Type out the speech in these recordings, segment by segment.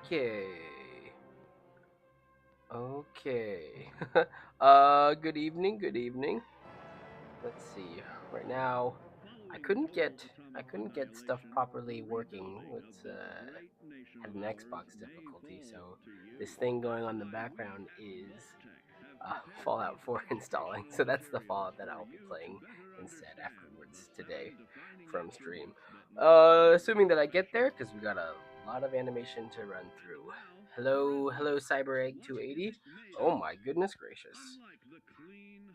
Okay. Okay. Good evening, good evening. Let's see. Right now, I couldn't get stuff properly working with had an Xbox difficulty, so this thing going on in the background is Fallout 4 installing. So that's the Fallout that I'll be playing instead afterwards today from stream. Assuming that I get there, because we got a lot of animation to run through. Hello, CyberEgg 280. Oh my goodness gracious.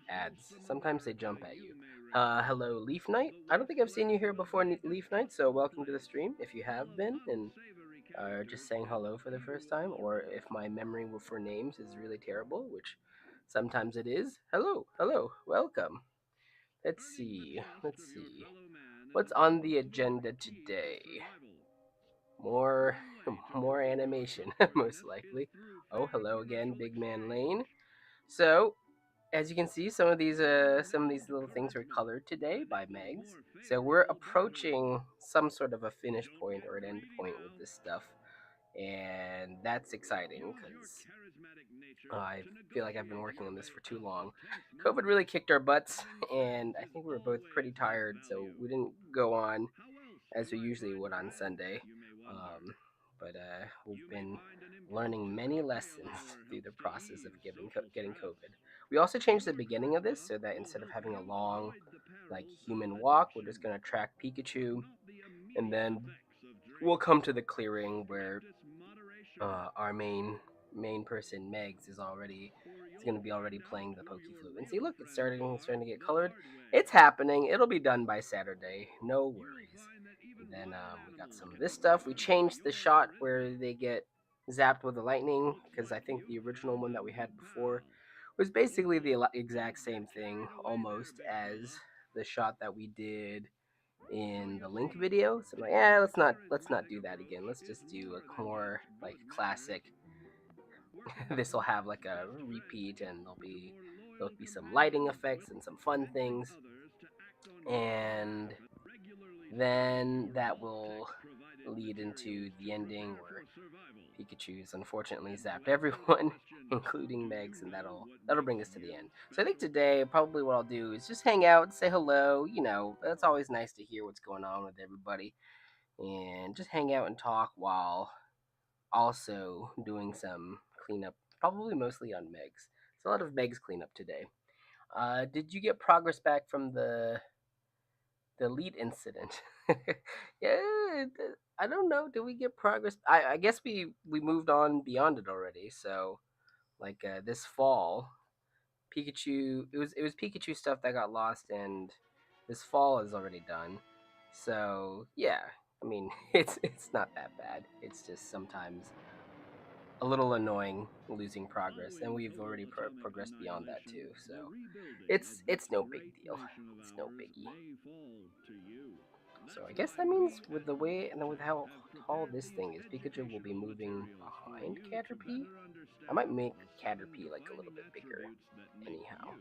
Ads. Sometimes they jump at you. Hello, Leaf Knight. I don't think I've seen you here before, Leaf Knight, so welcome to the stream if you have been, and just saying hello for the first time, or if my memory for names is really terrible, which sometimes it is. Hello, welcome. Let's see. What's on the agenda today? More, more animation, most likely. Oh, hello again, Big Man Lane. So, as you can see, some of these little things were colored today by Megs. So we're approaching some sort of a finish point or an end point with this stuff, and that's exciting because I feel like I've been working on this for too long. COVID really kicked our butts, and I think we were both pretty tired, so we didn't go on as we usually would on Sunday. Um, but we've been learning many lessons through the process of getting COVID. We also changed the beginning of this so that instead of having a long, like human walk, we're just gonna track Pikachu, and then we'll come to the clearing where our main person Megs is gonna be already playing the Pokeflute. And see, look, it's starting to get colored. It's happening. It'll be done by Saturday. No worries. And then we got some of this stuff. We changed the shot where they get zapped with the lightning because I think the original one that we had before was basically the exact same thing almost as the shot that we did in the Link video. So I'm like, yeah, let's not do that again. Let's just do a more like classic. This will have like a repeat, and there'll be some lighting effects and some fun things, and then that will lead into the ending where Pikachu's unfortunately zapped everyone, including Megs, and that'll bring us to the end. So I think today probably what I'll do is just hang out, say hello. You know, that's always nice to hear what's going on with everybody, and just hang out and talk while also doing some cleanup, probably mostly on Megs. It's a lot of Megs cleanup today. Did you get progress back from the lead incident? Yeah, I don't know. Did we get progress? I guess we moved on beyond it already. So like this fall, Pikachu. It was Pikachu stuff that got lost, and this fall is already done. So yeah, I mean it's not that bad. It's just sometimes a little annoying losing progress, and we've already progressed beyond that too. So it's no big deal. It's no biggie. So I guess that means with the way and with how tall this thing is, Pikachu will be moving behind Caterpie. I might make Caterpie like a little bit bigger, anyhow.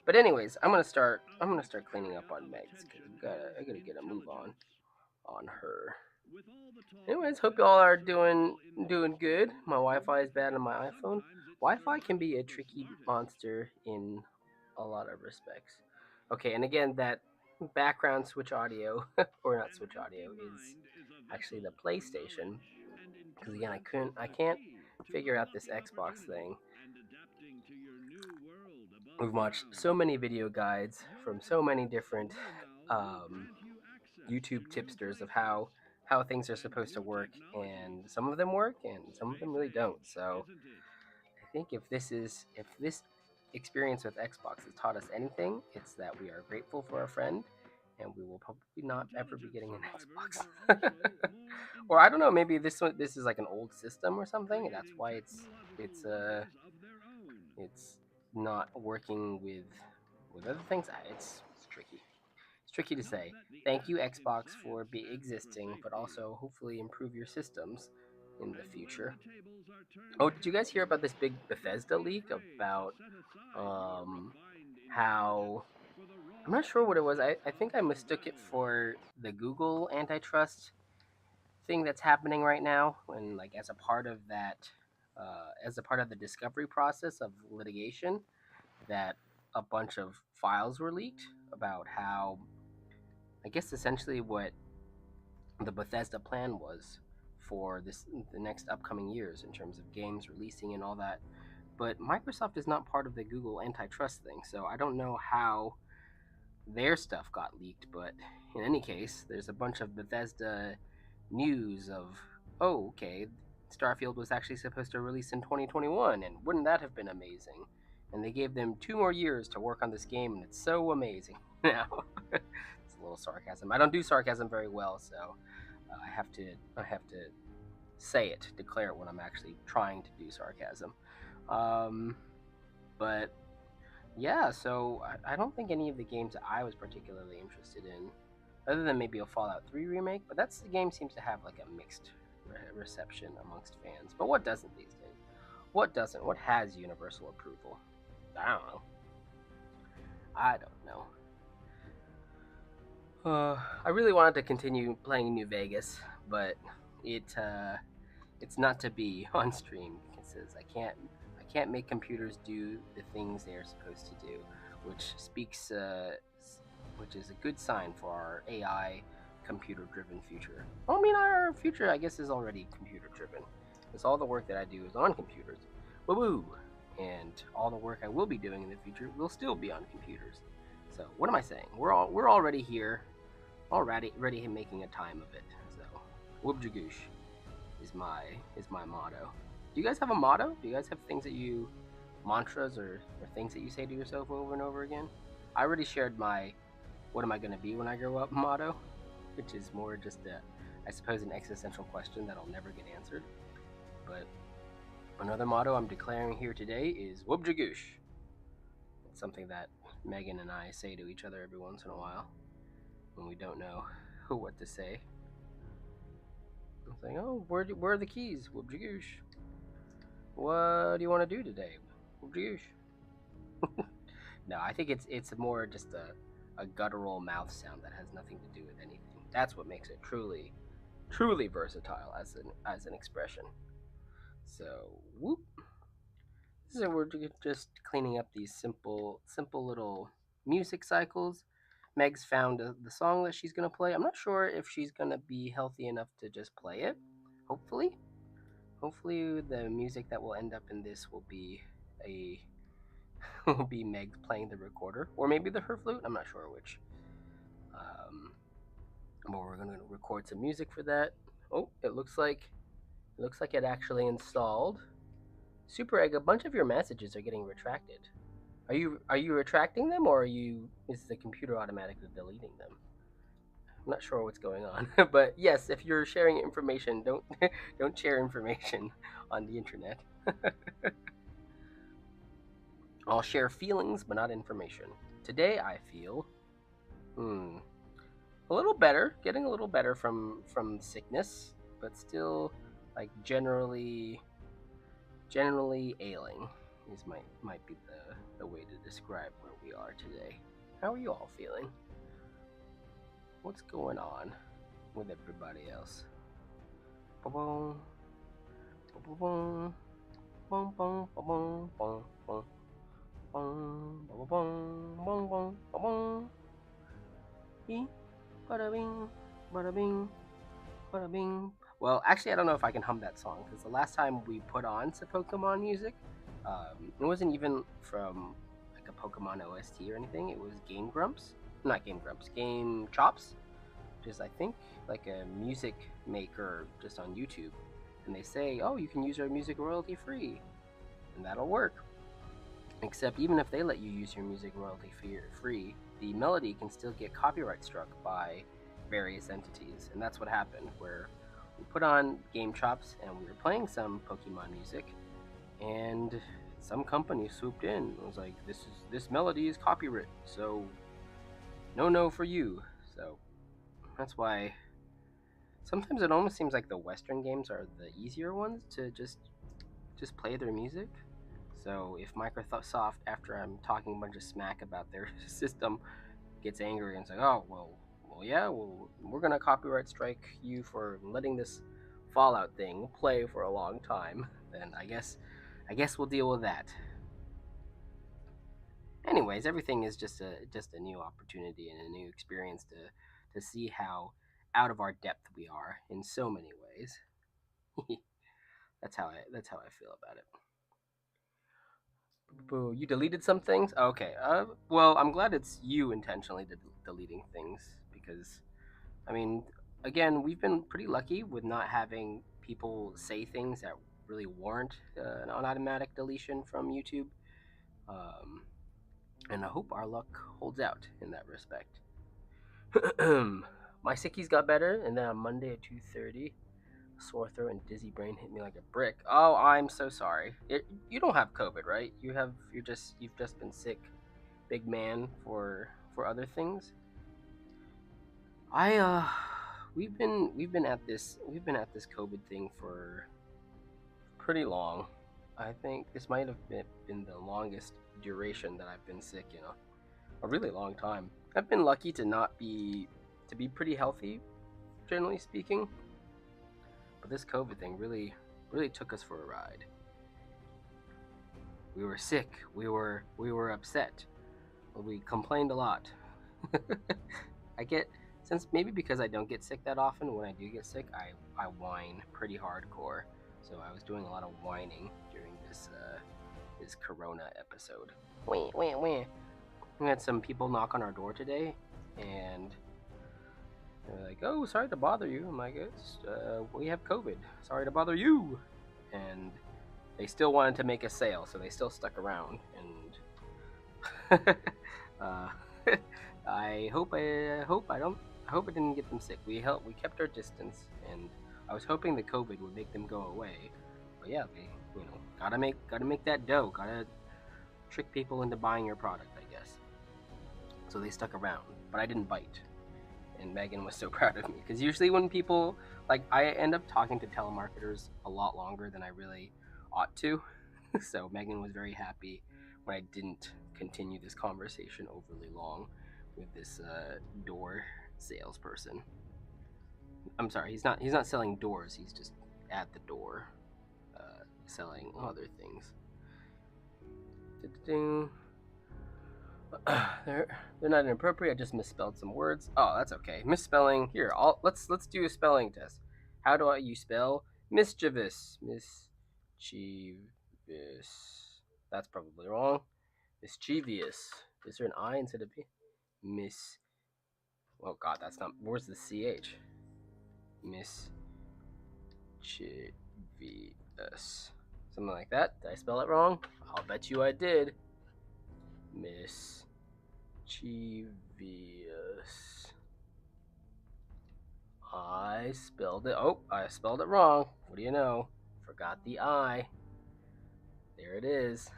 But anyways, I'm gonna start cleaning up on Megs because I gotta get a move on her. Anyways, hope y'all are doing good. My Wi-Fi is bad on my iPhone. Wi-Fi can be a tricky monster in a lot of respects. Okay, and again, that background switch audio or not switch audio is actually the PlayStation because again, I can't figure out this Xbox thing. We've watched so many video guides from so many different um, YouTube tipsters of how things are supposed to work, and some of them work, and some of them really don't. So I think if this experience with Xbox has taught us anything, it's that we are grateful for our friend, and we will probably not ever be getting an Xbox. Or I don't know, maybe this is like an old system or something, and that's why it's not working with other things. It's tricky. It's tricky to say. Thank you, Xbox, for existing, but also hopefully improve your systems in the future. Oh, did you guys hear about this big Bethesda leak about how I'm not sure what it was. I think I mistook it for the Google antitrust thing that's happening right now, and like as a part of that, as a part of the discovery process of litigation, that a bunch of files were leaked about how, I guess, essentially what the Bethesda plan was for the next upcoming years in terms of games releasing and all that. But Microsoft is not part of the Google antitrust thing, so I don't know how their stuff got leaked. But in any case, there's a bunch of Bethesda news of, oh, okay, Starfield was actually supposed to release in 2021, and wouldn't that have been amazing? And they gave them 2 more years to work on this game, and it's so amazing. Now, it's a little sarcasm. I don't do sarcasm very well, so I have to say it, declare it when I'm actually trying to do sarcasm. Um, but yeah, so I don't think any of the games that I was particularly interested in, other than maybe a Fallout 3 remake, but that's the game seems to have like a mixed reception amongst fans. But what doesn't these days? What doesn't? What has universal approval? I don't know. I don't know. I really wanted to continue playing New Vegas, but it's not to be on stream because I can't make computers do the things they are supposed to do, which speaks which is a good sign for our AI computer-driven future. Well, I mean, our future, I guess, is already computer-driven, because all the work that I do is on computers. Woo-woo! And all the work I will be doing in the future will still be on computers. So what am I saying? We're already here, already making a time of it. So whoop-jagoosh is my motto. Do you guys have a motto? Do you guys have things that you mantras or things that you say to yourself over and over again? I already shared my what am I gonna be when I grow up motto, which is more just I suppose an existential question that'll never get answered. But another motto I'm declaring here today is whoop-jagoosh. It's something that Megan and I say to each other every once in a while when we don't know what to say. I'm saying, oh, where are the keys? Whoop-jagoosh. What do you want to do today? Whoop-jagoosh. No, I think it's more just a guttural mouth sound that has nothing to do with anything. That's what makes it truly versatile as an expression. So whoop. So we're just cleaning up these simple little music cycles. Meg's found the song that she's gonna play. I'm not sure if she's gonna be healthy enough to just play it. Hopefully, the music that will end up in this will be a will be Meg playing the recorder, or maybe her flute. I'm not sure which. But we're gonna record some music for that. Oh, it looks like it actually installed. Super Egg, a bunch of your messages are getting retracted. Are you retracting them, or is the computer automatically deleting them? I'm not sure what's going on, but yes, if you're sharing information, don't don't share information on the internet. I'll share feelings, but not information. Today I feel, a little better, getting a little better from sickness, but still, like generally ailing might be the way to describe where we are today. How are you all feeling? What's going on with everybody else? Ba-boom, ba-boom, boom, boom, ba-boom, boom, boom, boom, ba-boom, boom, boom, ba-boom. Bada bing, bada bing, bada bing. Well, actually, I don't know if I can hum that song because the last time we put on some Pokemon music, it wasn't even from like a Pokemon OST or anything. It was Game Grumps, not Game Grumps, Game Chops, which is I think like a music maker just on YouTube, and they say, oh, you can use our music royalty free, and that'll work. Except even if they let you use your music royalty free, the melody can still get copyright struck by various entities, and that's what happened. Where we put on Game Chops and we were playing some Pokemon music, and some company swooped in and was like, this melody is copyright, so no for you. So that's why sometimes it almost seems like the Western games are the easier ones to just play their music. So if Microsoft, after I'm talking a bunch of smack about their system, gets angry and is like, oh well, well, yeah, well, we're gonna copyright strike you for letting this Fallout thing play for a long time. Then I guess we'll deal with that. Anyways, everything is just a new opportunity and a new experience to see how out of our depth we are in so many ways. That's how I feel about it. Boo, you deleted some things? Okay. Well, I'm glad it's you intentionally deleting things because I mean, again, we've been pretty lucky with not having people say things that really warrant an automatic deletion from YouTube. Um, and I hope our luck holds out in that respect. My sickies got better, and then on Monday at 2:30, sore throat and dizzy brain hit me like a brick. Oh, I'm so sorry. You don't have COVID, right? You've just been sick, big man, for other things. I we've been at this COVID thing for pretty long. I think this might have been the longest duration that I've been sick in a really long time. I've been lucky to be pretty healthy, generally speaking. But this COVID thing really took us for a ride. We were sick. We were upset. We complained a lot. I get since maybe because I don't get sick that often. When I do get sick, I whine pretty hardcore. So I was doing a lot of whining during this Corona episode. Wah, wah, wah. We had some people knock on our door today, and they're like, "Oh, sorry to bother you." I'm like, we have COVID. Sorry to bother you." And they still wanted to make a sale, so they still stuck around. And uh, I hope I didn't get them sick. We kept our distance, and I was hoping the COVID would make them go away. But yeah, they gotta make that dough. Gotta trick people into buying your product, I guess. So they stuck around, but I didn't bite. And Megan was so proud of me because usually when people like I end up talking to telemarketers a lot longer than I really ought to. So Megan was very happy when I didn't continue this conversation overly long with this door salesperson. I'm sorry, he's not selling doors. He's just at the door selling other things. They're not inappropriate. I just misspelled some words. Oh, that's okay. Misspelling. Here, let's do a spelling test. How do you spell mischievous? Mischievous. That's probably wrong. Mischievous. Is there an I instead of B? Miss. Oh God, that's not. Where's the ch? Mischievous. Something like that. Did I spell it wrong? I'll bet you I did. Mischievous. I spelled it. Oh, I spelled it wrong. What do you know? Forgot the I. There it is.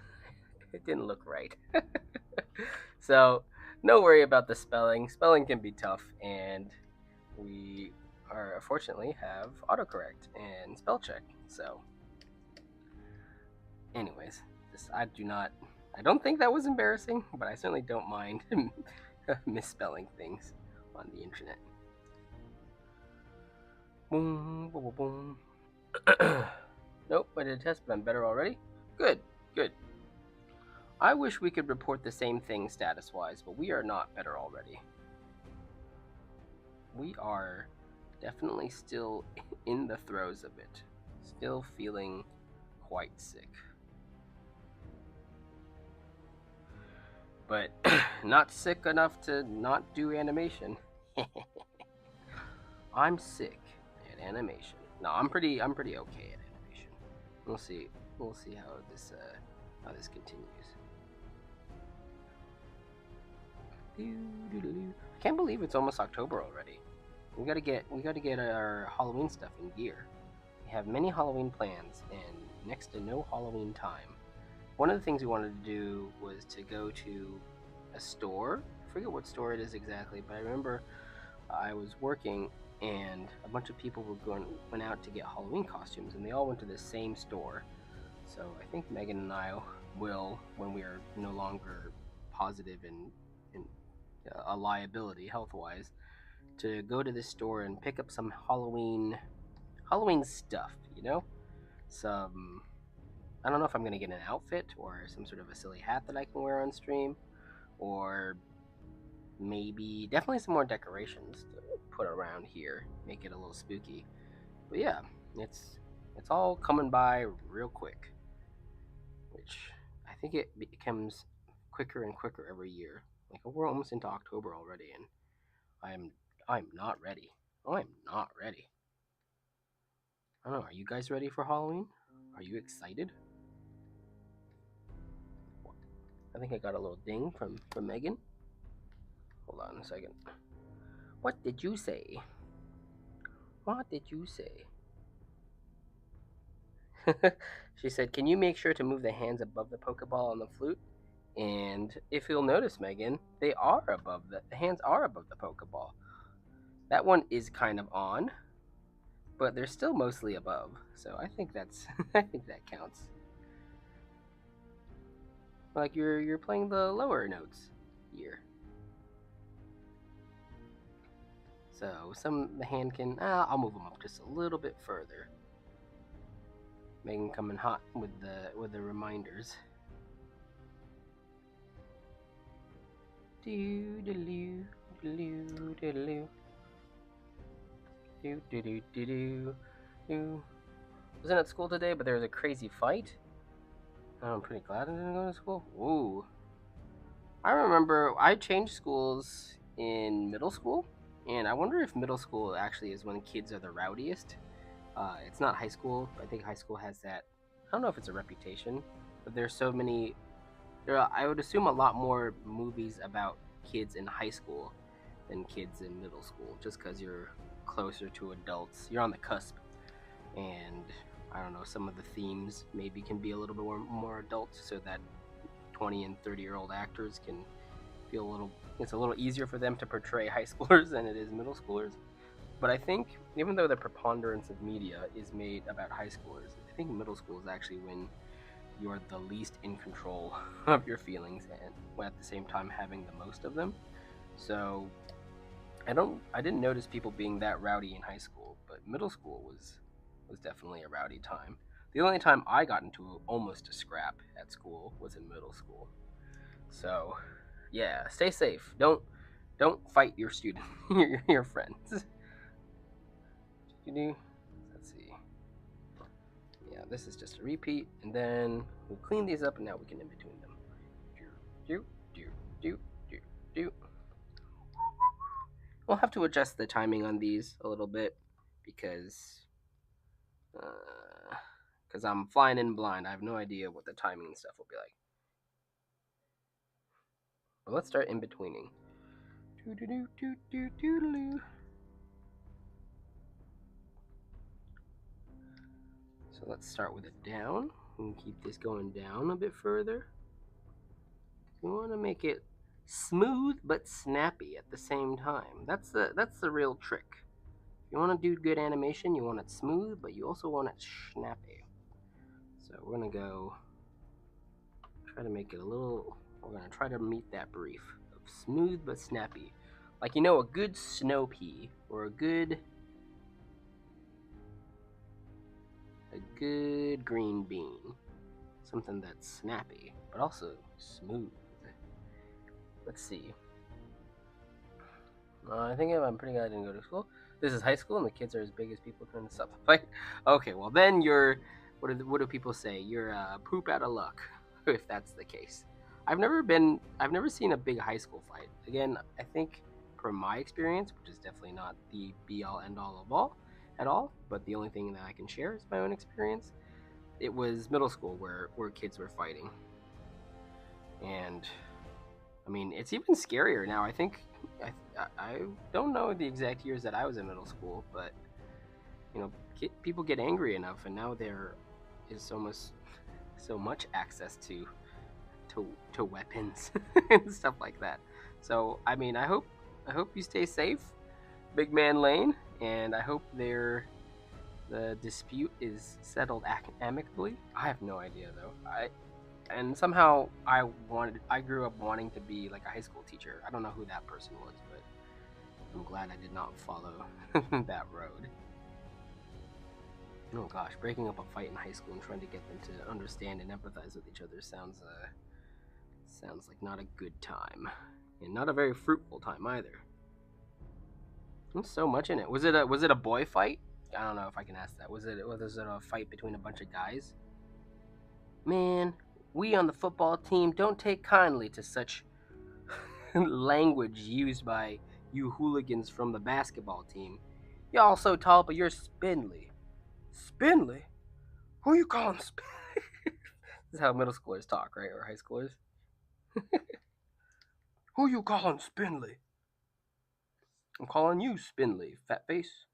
It didn't look right. So, no worry about the spelling. Spelling can be tough, and we are fortunately have autocorrect and spell check. So, anyways, I don't think that was embarrassing, but I certainly don't mind misspelling things on the internet. Boom, boom, boom, boom. Nope, I did a test, but I'm better already. Good, good. I wish we could report the same thing status-wise, but we are not better already. We are definitely still in the throes of it. Still feeling quite sick. But not sick enough to not do animation. I'm sick at animation. No, I'm pretty okay at animation. We'll see how this continues. I can't believe it's almost October already. We gotta get our Halloween stuff in gear. We have many Halloween plans and next to no Halloween time. One of the things we wanted to do was to go to a store. I forget what store it is exactly, but I remember I was working and a bunch of people went out to get Halloween costumes, and they all went to the same store. So I think Megan and I will, when we are no longer positive and a liability health-wise, to go to the store and pick up some Halloween stuff, you know? Some, I don't know if I'm gonna get an outfit or some sort of a silly hat that I can wear on stream, or maybe definitely some more decorations to put around here, make it a little spooky. But yeah, it's all coming by real quick, which I think it becomes quicker and quicker every year. Like we're almost into October already, and I'm I'm not ready. I'm not ready. I don't know. Are you guys ready for Halloween? Are you excited? I think I got a little ding from Megan. Hold on a second. What did you say? What did you say? She said, "Can you make sure to move the hands above the Pokeball on the flute?" And if you'll notice, Megan, they are above the hands are above the Pokeball. That one is kind of on, but they're still mostly above. So I think that's I think that counts. Like you're playing the lower notes here. So the hand can I'll move them up just a little bit further. Megan coming hot with the reminders. Do do do do do do do do do do do. Wasn't at school today, but there was a crazy fight. I'm pretty glad I didn't go to school. Ooh. I remember I changed schools in middle school, and I wonder if middle school actually is when kids are the rowdiest. It's not high school. I think high school has that. I don't know if it's a reputation, but there's so many. I would assume a lot more movies about kids in high school than kids in middle school, just because you're closer to adults. You're on the cusp, and I don't know. Some of the themes maybe can be a little bit more adult, so that 20 and 30-year-old actors can feel a little. It's a little easier for them to portray high schoolers than it is middle schoolers. But I think even though the preponderance of media is made about high schoolers, I think middle school is actually when you're the least in control of your feelings and at the same time having the most of them. So I didn't notice people being that rowdy in high school, but middle school was definitely a rowdy time. The only time I got into almost a scrap at school was in middle school. So, yeah, stay safe. Don't fight your student your friends. Let's see. Yeah, this is just a repeat, and then we'll clean these up, and now we can in between them. Do do do do do. We'll have to adjust the timing on these a little bit because I'm flying in blind. I have no idea what the timing and stuff will be like. But let's start in betweening. Do do do do do do do. So let's start with it down and keep this going down a bit further. We want to make it smooth but snappy at the same time. That's the real trick. If you want to do good animation, you want it smooth, but you also want it snappy. So we're gonna go try to make it a little. We're gonna try to meet that brief of smooth but snappy, like a good snow pea or a good green bean, something that's snappy but also smooth. Let's see. I think I'm pretty glad I didn't go to school. This is high school, and the kids are as big as people trying to stop the fight. Okay, well then you're. What do people say? You're poop out of luck, if that's the case. I've never seen a big high school fight. Again, I think from my experience, which is definitely not the be all end all of all at all, but the only thing that I can share is my own experience. It was middle school where kids were fighting, and I mean it's even scarier now. I think I don't know the exact years that I was in middle school, but people get angry enough, and now there is so much access to weapons and stuff like that. So I mean, I hope you stay safe, Big Man Lane, and I hope the dispute is settled amicably. I have no idea though. And somehow I grew up wanting to be like a high school teacher. I don't know who that person was, but I'm glad I did not follow that road. Oh gosh, breaking up a fight in high school and trying to get them to understand and empathize with each other sounds like not a good time, and not a very fruitful time either. There's so much in it. Was it a boy fight? I don't know if I can ask that. Was it a fight between a bunch of guys? Man, we on the football team don't take kindly to such language used by you hooligans from the basketball team. Y'all so tall, but you're spindly. Spindly? Who you calling spindly? This is how middle schoolers talk, right? Or high schoolers. Who you calling spindly? I'm calling you spindly, fat face.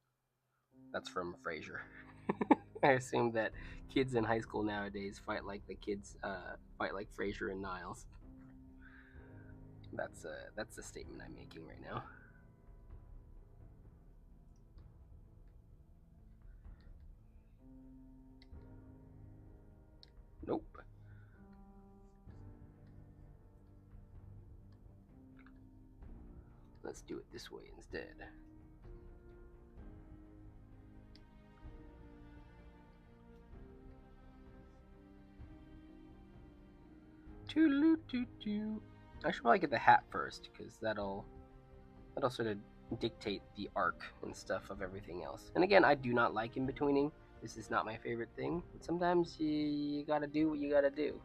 That's from Frasier. I assume that kids in high school nowadays fight like the kids fight like Frasier and Niles. That's the statement I'm making right now. Nope. Let's do it this way instead. I should probably get the hat first, because that'll sort of dictate the arc and stuff of everything else. And again, I do not like in betweening. This is not my favorite thing. But sometimes you gotta do what you gotta do.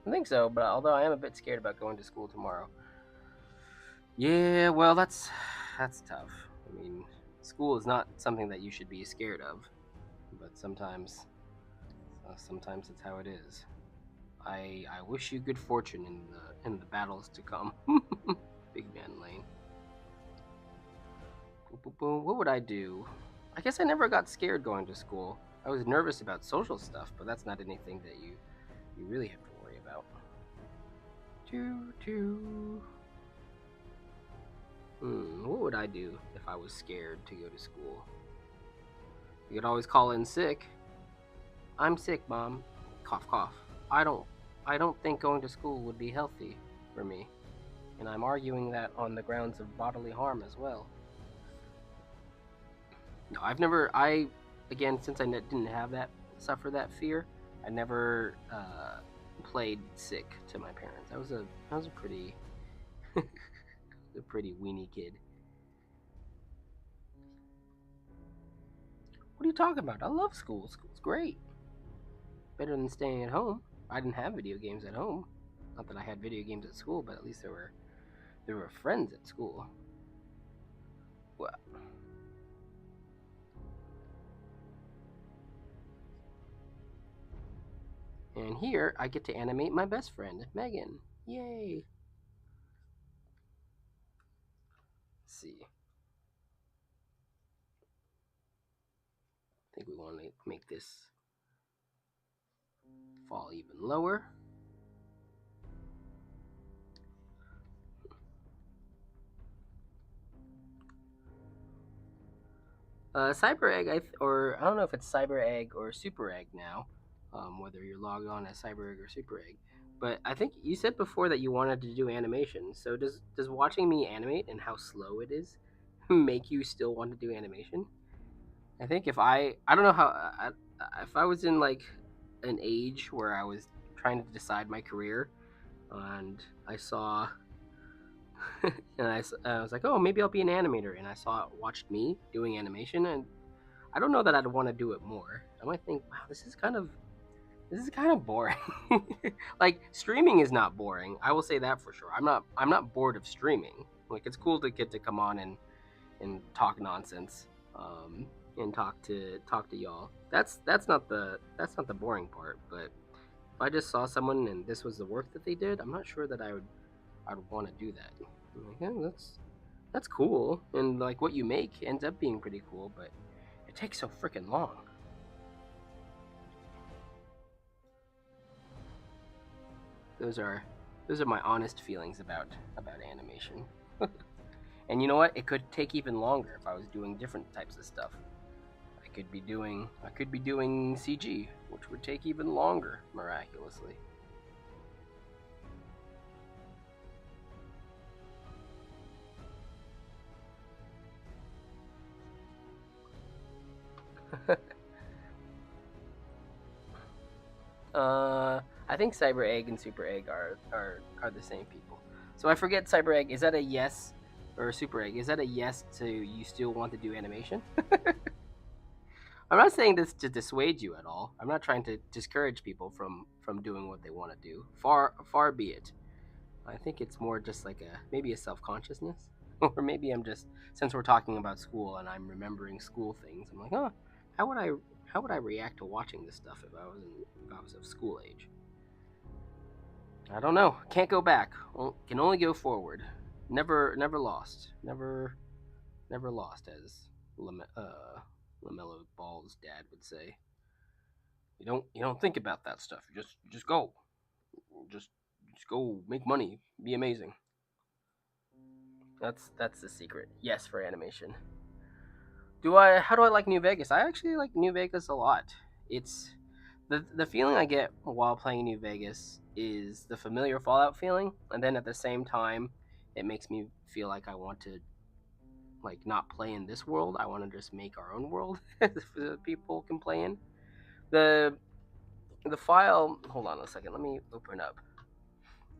I think so, but although I am a bit scared about going to school tomorrow. Yeah, well, that's tough. I mean, school is not something that you should be scared of, but sometimes it's how it is. I wish you good fortune in the battles to come. Big Man Lane. What would I do? I guess I never got scared going to school. I was nervous about social stuff, but that's not anything that you really have to worry about. What would I do if I was scared to go to school? You could always call in sick. I'm sick, Mom. Cough, cough. I don't think going to school would be healthy for me, and I'm arguing that on the grounds of bodily harm as well. No, again, since I didn't suffer that fear, I never played sick to my parents. I was a pretty a pretty weenie kid. What are you talking about? I love school. School's great. Better than staying at home. I didn't have video games at home. Not that I had video games at school, but at least there were friends at school. Well, and here I get to animate my best friend, Megan. Yay! Let's see. I think we want to make this fall even lower. Cyber Egg, or I don't know if it's Cyber Egg or Super Egg now, whether you're logged on as Cyber Egg or Super Egg. But I think you said before that you wanted to do animation. So does watching me animate and how slow it is make you still want to do animation? I think I don't know how if I was in like an age where I was trying to decide my career, and I saw and I was like, oh, maybe I'll be an animator, and watched me doing animation, and I don't know that I'd want to do it more. I might think, wow, this is kind of boring. Like streaming is not boring. I will say that for sure. I'm not bored of streaming. Like it's cool to get to come on and talk nonsense, and talk to y'all. That's not the boring part. But if I just saw someone and this was the work that they did, I'm not sure that I'd want to do that. I'm like, yeah, that's cool, and like what you make ends up being pretty cool, but it takes so freaking long. Those are my honest feelings about animation. And you know what? It could take even longer if I was doing different types of stuff. I could be doing CG, which would take even longer, miraculously. I think Cyber Egg and Super Egg are the same people. So I forget Cyber Egg. Is that a yes, or Super Egg? Is that a yes to you still want to do animation? I'm not saying this to dissuade you at all. I'm not trying to discourage people from doing what they want to do. Far be it. I think it's more just like maybe a self consciousness, or maybe I'm just, since we're talking about school and I'm remembering school things. I'm like, oh, how would I react to watching this stuff if I was of school age? I don't know. Can't go back. Can only go forward. Never lost. Never lost, as LaMelo Ball's dad would say. You don't think about that stuff. You just go. Just go make money. Be amazing. That's the secret. Yes, for animation. How do I like New Vegas? I actually like New Vegas a lot. It's the feeling I get while playing New Vegas is the familiar Fallout feeling, and then at the same time, it makes me feel like I want to like not play in this world. I want to just make our own world that people can play in. The the file. Hold on a second. Let me open up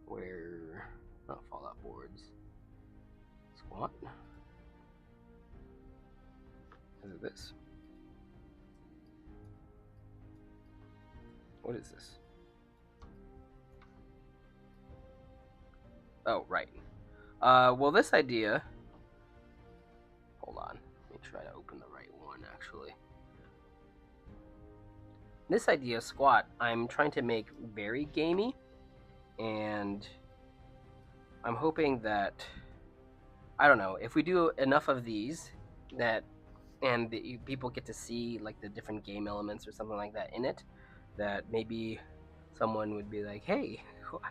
where not Fallout boards. Squat. Is it this? What is this? Oh, right. Well, this idea. Hold on. Let me try to open the right one, actually. This idea, Squat, I'm trying to make very gamey, and I'm hoping that, I don't know, if we do enough of these, and people get to see like the different game elements or something like that in it, that maybe someone would be like, hey,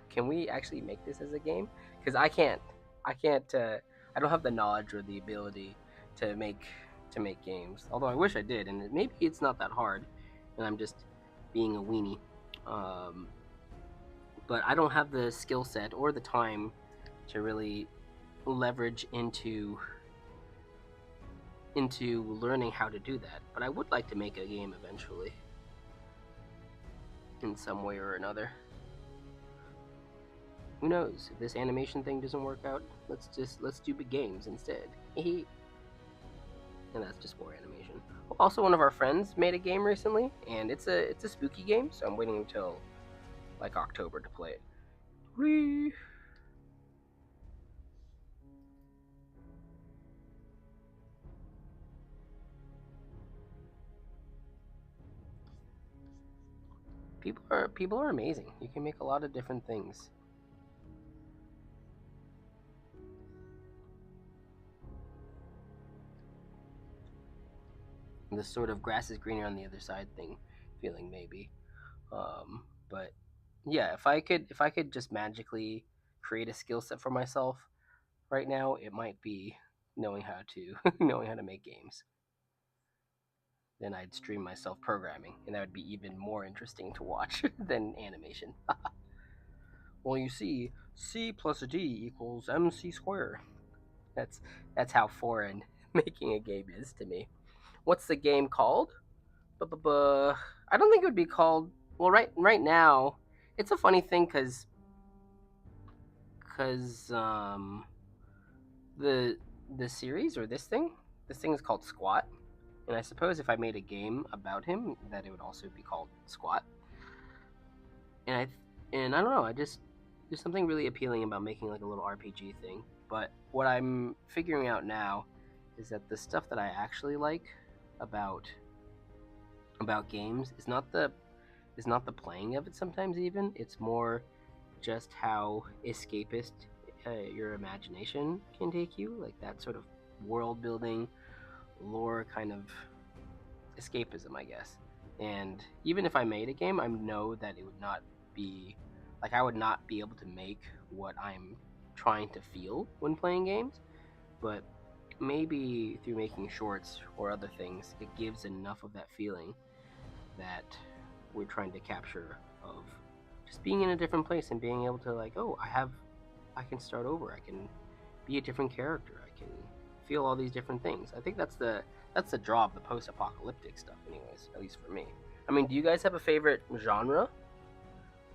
can we actually make this as a game? Because I can't, I don't have the knowledge or the ability to make games. Although I wish I did, and maybe it's not that hard, and I'm just being a weenie. But I don't have the skill set or the time to really leverage into learning how to do that. But I would like to make a game eventually, in some way or another. Who knows? If this animation thing doesn't work out, let's do big games instead. And that's just more animation. Also, one of our friends made a game recently, and it's a spooky game, so I'm waiting until like October to play it. Whee! People are amazing. You can make a lot of different things. This sort of grass is greener on the other side thing feeling, maybe. But yeah, if I could just magically create a skill set for myself right now, it might be knowing how to knowing how to make games. Then I'd stream myself programming, and that would be even more interesting to watch than animation. Well, you see, C plus D equals MC squared. That's how foreign making a game is to me. What's the game called? I don't think it would be called. Well, right now, it's a funny thing because the series or this thing is called Squat, and I suppose if I made a game about him, that it would also be called Squat. And I don't know. There's something really appealing about making like a little RPG thing. But what I'm figuring out now is that the stuff that I actually like about games is not the playing of it. Sometimes even it's more just how escapist your imagination can take you, like that sort of world building, lore kind of escapism, I guess. And even if I made a game, I know that it would not be like I would not be able to make what I'm trying to feel when playing games, but maybe through making shorts or other things, it gives enough of that feeling that we're trying to capture, of just being in a different place and being able to like, oh, I can start over, I can be a different character, I can feel all these different things. I think that's the draw of the post-apocalyptic stuff anyways, at least for me. I mean, do you guys have a favorite genre?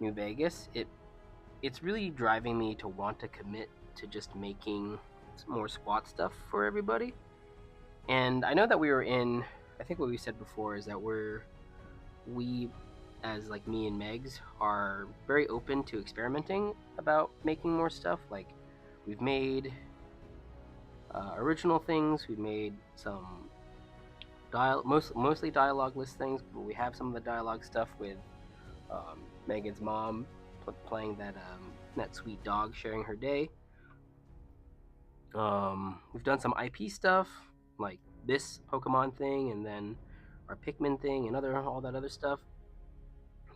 New Vegas, it's really driving me to want to commit to just making more squat stuff for everybody. And I know that we were in. I think what we said before is that we, as like me and Megs, are very open to experimenting about making more stuff. Like we've made original things. We've made some mostly dialogue-less things, but we have some of the dialogue stuff with Megan's mom playing that sweet dog sharing her day. We've done some IP stuff like this Pokemon thing, and then our Pikmin thing, and all that other stuff.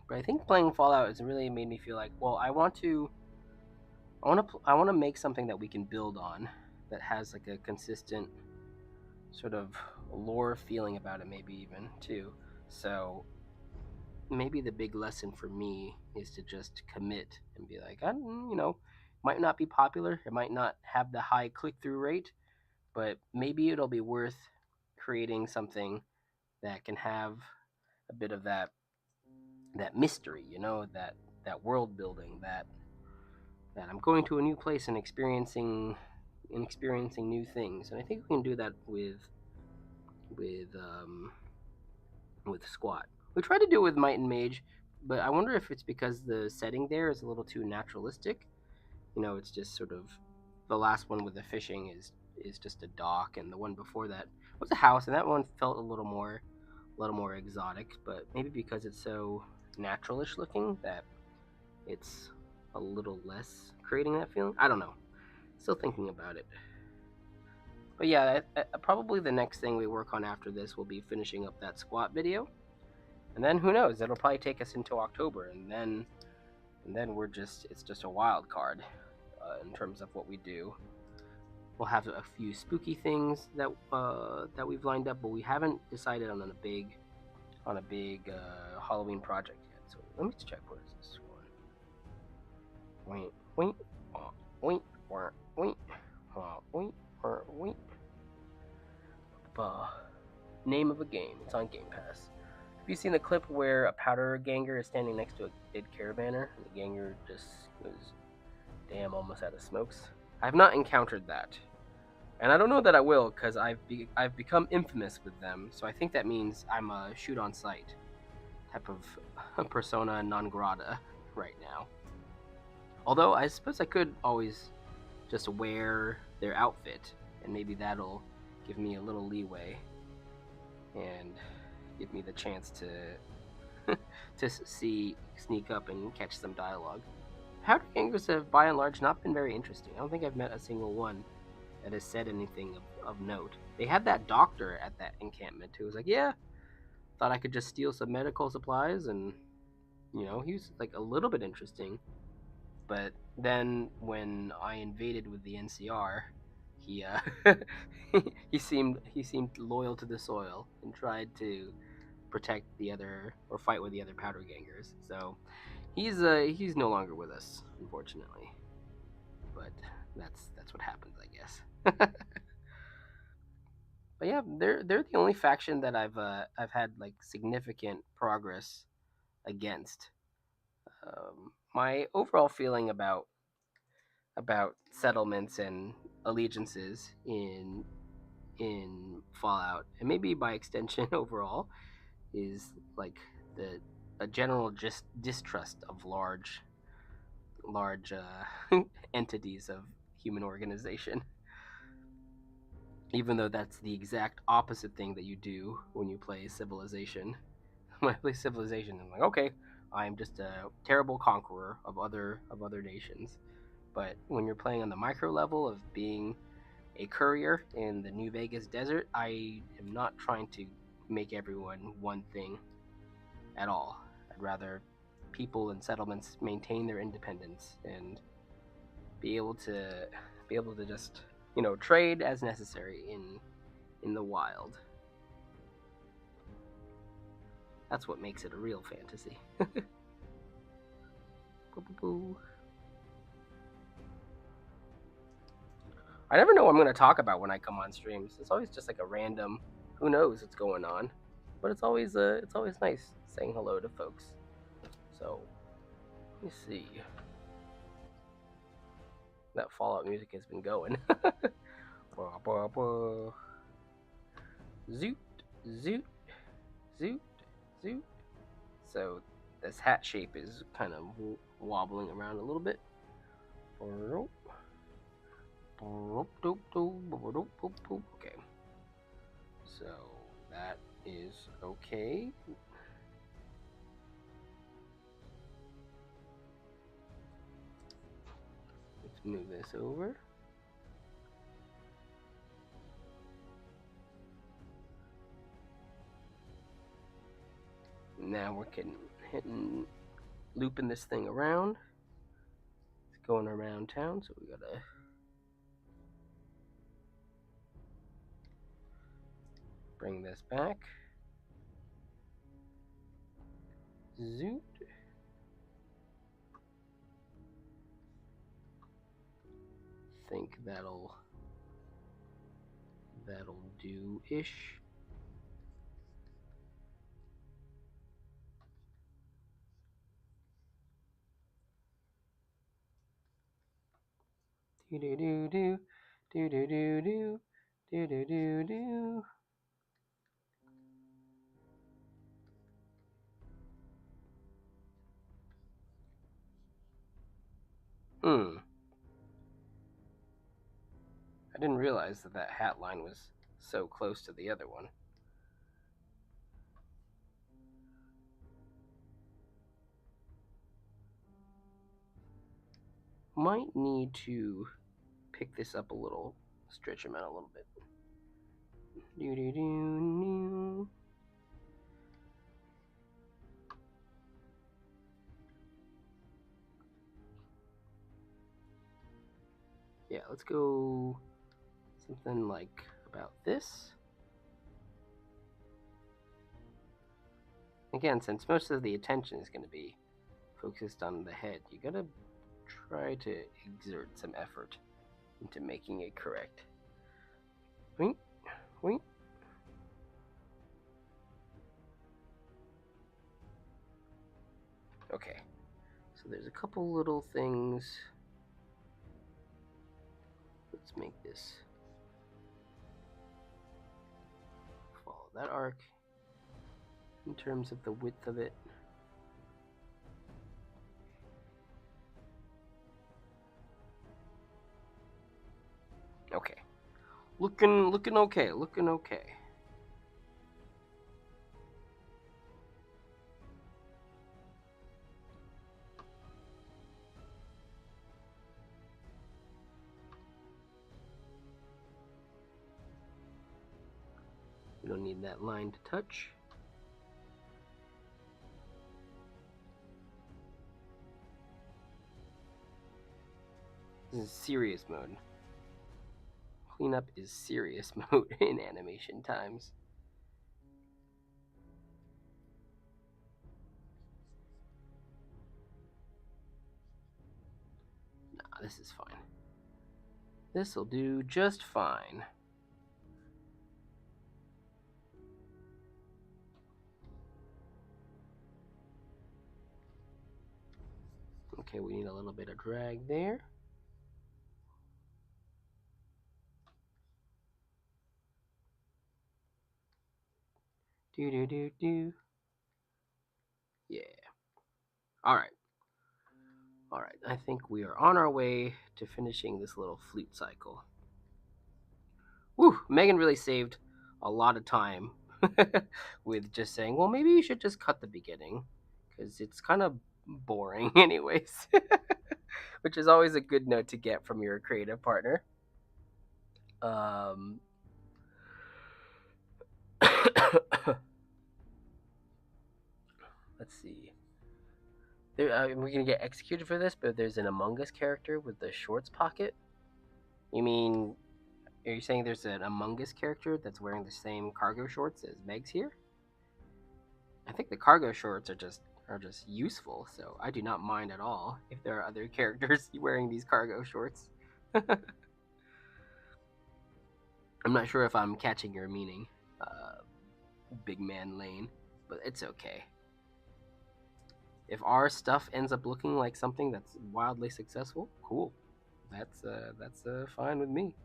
But I think playing Fallout has really made me feel like, well, I want to make something that we can build on, that has like a consistent sort of lore feeling about it, maybe even too. So maybe the big lesson for me is to just commit and be like, might not be popular, it might not have the high click through rate, but maybe it'll be worth creating something that can have a bit of that mystery, that world building, that I'm going to a new place and experiencing new things. And I think we can do that with Squat. We tried to do it with Might and Mage, but I wonder if it's because the setting there is a little too naturalistic. It's just sort of the last one with the fishing is just a dock, and the one before that was a house, and that one felt a little more exotic. But maybe because it's so naturalish looking that it's a little less creating that feeling. I don't know. Still thinking about it. But yeah, probably the next thing we work on after this will be finishing up that Squat video, and then who knows? It'll probably take us into October, and then it's just a wild card in terms of what we do. We'll have a few spooky things that we've lined up, but we haven't decided on a big Halloween project yet. So let me check, where is this one? Wait, wait, wait, wait. Name of a game. It's on Game Pass. Have you seen the clip where a powder ganger is standing next to a dead caravanner, and the ganger just goes, damn, almost out of smokes? I have not encountered that, and I don't know that I will, because I've become infamous with them. So I think that means I'm a shoot on sight type of persona non grata right now. Although I suppose I could always just wear their outfit, and maybe that'll give me a little leeway and give me the chance to sneak up and catch some dialogue. Powder gangers have by and large not been very interesting. I don't think I've met a single one that has said anything of note. They had that doctor at that encampment who was like, yeah, thought I could just steal some medical supplies, and he was like a little bit interesting. But then when I invaded with the NCR, he he seemed loyal to the soil and tried to protect the other, or fight with the other powder gangers. So he's no longer with us, unfortunately. But that's what happens, I guess. But yeah, they're the only faction that I've had like significant progress against. My overall feeling about settlements and allegiances in Fallout, and maybe by extension overall, is like a general just distrust of large entities of human organization. Even though that's the exact opposite thing that you do when you play Civilization. When I play Civilization, I'm like, okay, I'm just a terrible conqueror of other nations. But when you're playing on the micro level of being a courier in the New Vegas desert, I am not trying to make everyone one thing at all. I'd rather people and settlements maintain their independence and be able to just trade as necessary in the wild. That's what makes it a real fantasy. I never know what I'm going to talk about when I come on streams. It's always just like a random, who knows what's going on, but it's always nice saying hello to folks. So Let's see. That Fallout music has been going. Zoot, zoot, zoot, zoot. So this hat shape is kind of wobbling around a little bit. Okay. So that is okay. Let's move this over. Now we're hitting, looping this thing around. It's going around town, so we gotta bring this back. Zoot. Think that'll do-ish. Do do do do do do do do do do do do. I didn't realize that hat line was so close to the other one. Might need to pick this up a little, stretch him out a little bit. Do do do. Yeah, let's go something like about this. Again, since most of the attention is going to be focused on the head, you gotta try to exert some effort into making it correct. Wink, wink. Okay, so there's a couple little things. Let's make this follow that arc in terms of the width of it. Okay, looking okay, looking okay. We don't need that line to touch. This is serious mode. Cleanup is serious mode in animation times. Nah, this is fine. This'll do just fine. Okay, we need a little bit of drag there. Do do do do. Yeah. All right. All right. I think we are on our way to finishing this little flute cycle. Woo! Megan really saved a lot of time with just saying, well, maybe you should just cut the beginning because it's kind of boring, anyways. Which is always a good note to get from your creative partner. Let's see. We're gonna get executed for this, but there's an Among Us character with the shorts pocket. You mean, are you saying there's an Among Us character that's wearing the same cargo shorts as Meg's here? I think the cargo shorts are just useful, so I do not mind at all if there are other characters wearing these cargo shorts. I'm not sure if I'm catching your meaning, Big Man Lane, but it's okay. If our stuff ends up looking like something that's wildly successful, cool. That's fine with me.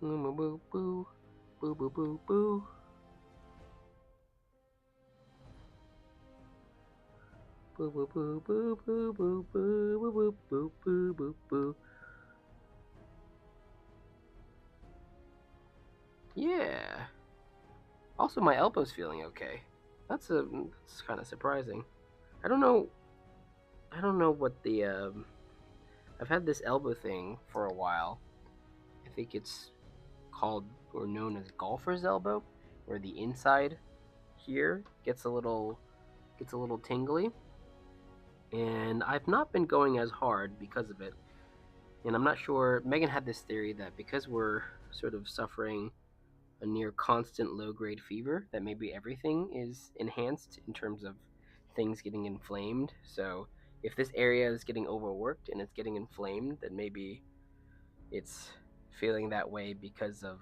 Boo boo boo boo boo boo boo. Boo boo boo boo boo boo boo boo boo boo boo boo. Yeah. Also, my elbow's feeling okay. That's kind of surprising. I don't know. I don't know what the I've had this elbow thing for a while. I think it's called or known as golfer's elbow, where the inside here gets a little tingly, and I've not been going as hard because of it. And I'm not sure. Megan had this theory that because we're sort of suffering a near constant low grade fever, that maybe everything is enhanced in terms of things getting inflamed. So if this area is getting overworked and it's getting inflamed, then maybe it's feeling that way because of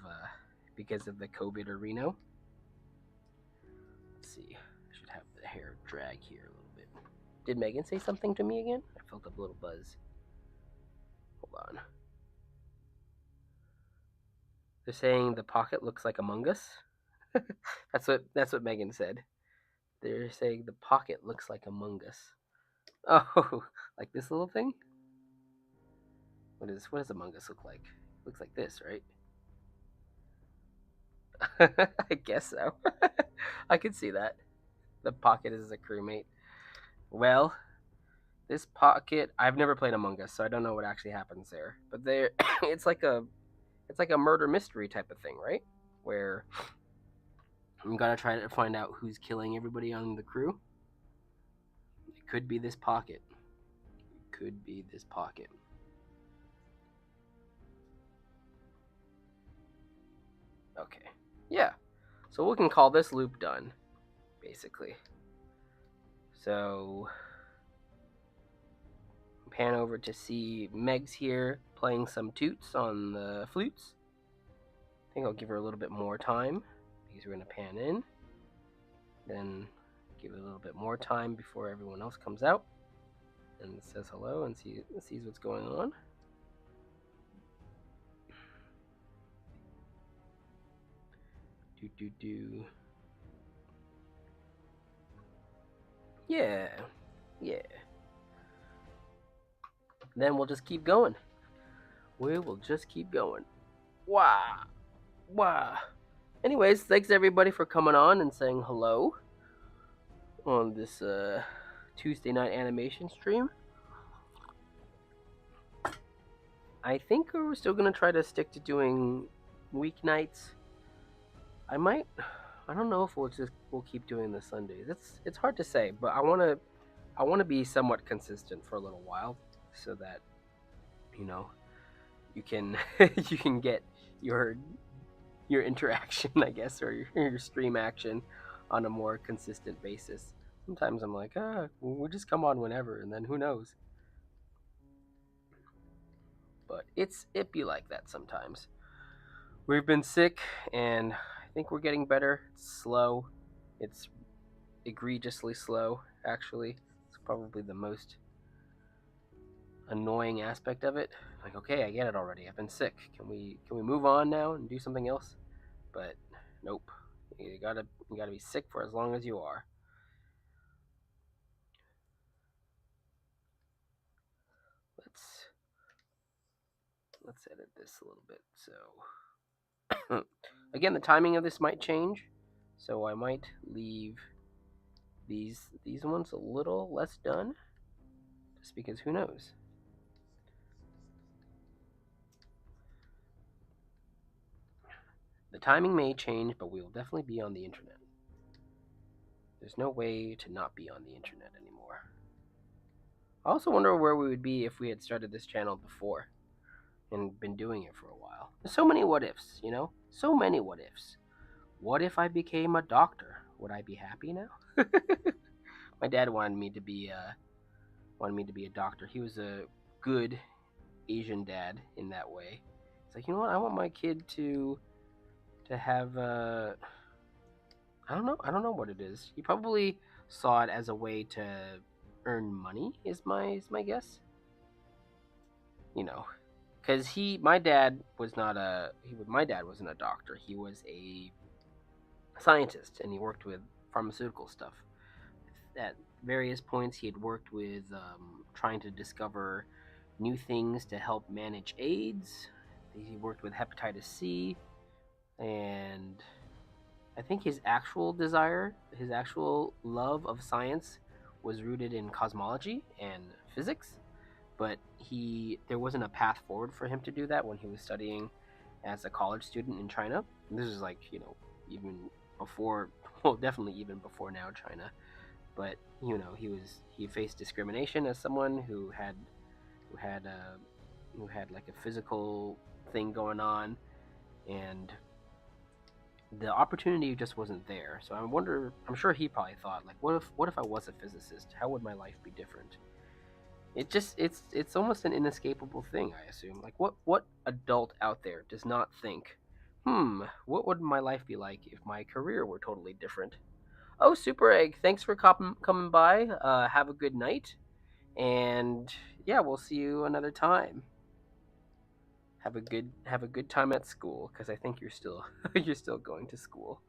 the COVID or Reno. Let's see. I should have the hair drag here a little bit. Did Megan say something to me again? I felt a little buzz. Hold on. They're saying the pocket looks like Among Us. That's what Megan said. They're saying the pocket looks like Among Us. Oh, like this little thing? What does Among Us look like? It looks like this, right? I guess so. I could see that. The pocket is a crewmate. Well, this pocket I've never played Among Us, so I don't know what actually happens there. But there it's like a murder mystery type of thing, right? Where I'm gonna try to find out who's killing everybody on the crew. It could be this pocket. It could be this pocket. Okay. Yeah. So we can call this loop done, basically. So pan over to see Meg's here playing some toots on the flutes. I think I'll give her a little bit more time because we're gonna pan in. Then give it a little bit more time before everyone else comes out and says hello and sees what's going on. Do. Yeah. Yeah. Then we'll just keep going. We will just keep going. Wow. Wow. Anyways, thanks everybody for coming on and saying hello on this Tuesday night animation stream. I think we're still gonna try to stick to doing weeknights. I don't know if we'll keep doing the Sundays. It's hard to say, but I wanna be somewhat consistent for a little while so that you know you can you can get your interaction, I guess, or your stream action on a more consistent basis. Sometimes I'm like, we'll just come on whenever, and then who knows. But it be like that sometimes. We've been sick, and I think we're getting better. It's slow. It's egregiously slow, actually. It's probably the most annoying aspect of it. Like, okay, I get it already. I've been sick. Can we move on now and do something else? But nope. You gotta be sick for as long as you are. Let's edit this a little bit. So again, the timing of this might change, so I might leave these ones a little less done, just because who knows. The timing may change, but we will definitely be on the internet. There's no way to not be on the internet anymore. I also wonder where we would be if we had started this channel before and been doing it for a while. There's so many what ifs, you know? So many what ifs. What if I became a doctor? Would I be happy now? My dad wanted me to be a doctor. He was a good Asian dad in that way. It's like, you know what? I want my kid to have I don't know what it is. He probably saw it as a way to earn money. Is my guess. You know, because my dad was not a my dad wasn't a doctor. He was a scientist, and he worked with pharmaceutical stuff. At various points, he had worked with trying to discover new things to help manage AIDS. He worked with hepatitis C, and I think his actual desire, his actual love of science, was rooted in cosmology and physics. But there wasn't a path forward for him to do that when he was studying as a college student in China. And this is like even before, well, definitely even before now China. But he faced discrimination as someone who had who had like a physical thing going on, and the opportunity just wasn't there. So I'm sure he probably thought, like, what if I was a physicist? How would my life be different? It's almost an inescapable thing, I assume. Like, what adult out there does not think, what would my life be like if my career were totally different? Oh, Super Egg, thanks for coming by. Have a good night, and yeah, we'll see you another time. Have a good time at school, because I think you're still you're still going to school.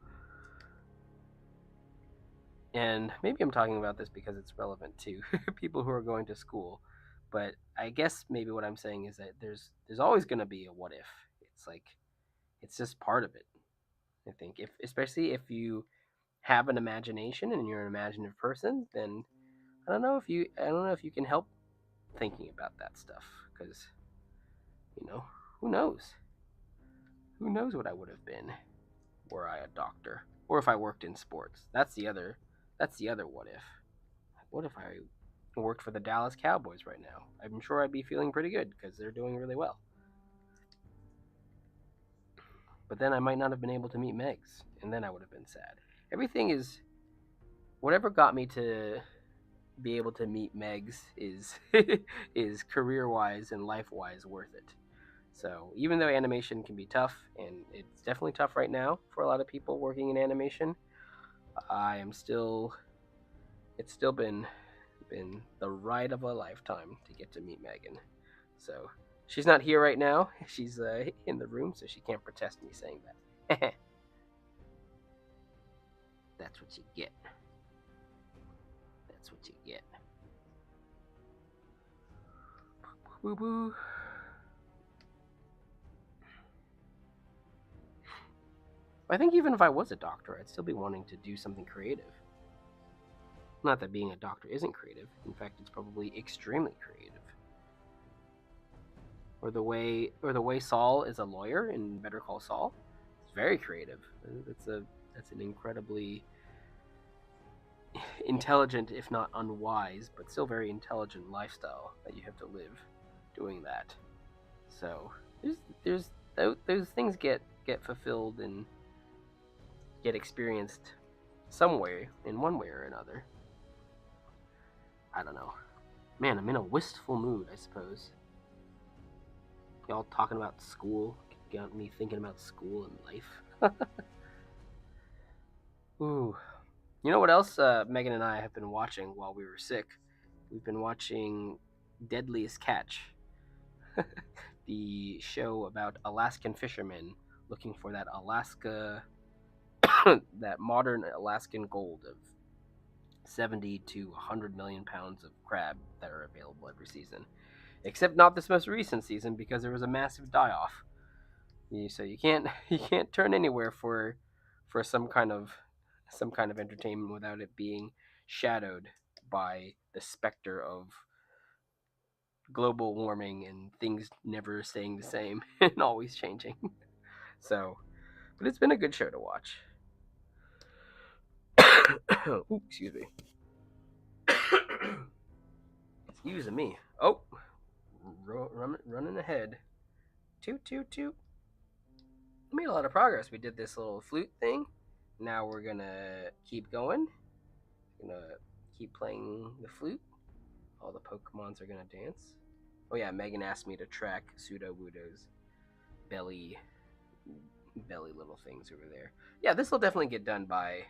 And maybe I'm talking about this because it's relevant to people who are going to school. But I guess maybe what I'm saying is that there's always going to be a what if. It's like it's just part of it. I think if especially if you have an imagination and you're an imaginative person, then I don't know if you can help thinking about that stuff, because you know who knows what I would have been were I a doctor, or if I worked in sports. That's the other what if. What if I worked for the Dallas Cowboys right now? I'm sure I'd be feeling pretty good because they're doing really well. But then I might not have been able to meet Megs, and then I would have been sad. Everything is whatever got me to be able to meet Megs is is career wise and life wise worth it. So even though animation can be tough, and it's definitely tough right now for a lot of people working in animation, I am still it's still been the ride of a lifetime to get to meet Megan. So she's not here right now. She's in the room, so she can't protest me saying that. That's what you get. That's what you get. Woo woo. I think even if I was a doctor, I'd still be wanting to do something creative. Not that being a doctor isn't creative. In fact, it's probably extremely creative. Or the way Saul is a lawyer in Better Call Saul. It's very creative. That's an incredibly intelligent, if not unwise, but still very intelligent lifestyle that you have to live doing that. So those things get fulfilled and get experienced some way in one way or another. I don't know. Man, I'm in a wistful mood, I suppose. Y'all talking about school got me thinking about school and life. Ooh. You know what else Megan and I have been watching while we were sick? We've been watching Deadliest Catch, the show about Alaskan fishermen looking for that that modern Alaskan gold of 70 to 100 million pounds of crab that are available every season. Except not this most recent season because there was a massive die off. So you can't you can't turn anywhere for some kind of entertainment without it being shadowed by the specter of global warming and things never staying the same and always changing. So, but it's been a good show to watch. Ooh, excuse me. Excuse me. Oh, running ahead. Toot toot toot. We made a lot of progress. We did this little flute thing. Now we're gonna keep going. Gonna keep playing the flute. All the Pokemons are gonna dance. Oh yeah, Megan asked me to track Sudowoodo's belly little things over there. Yeah, this will definitely get done by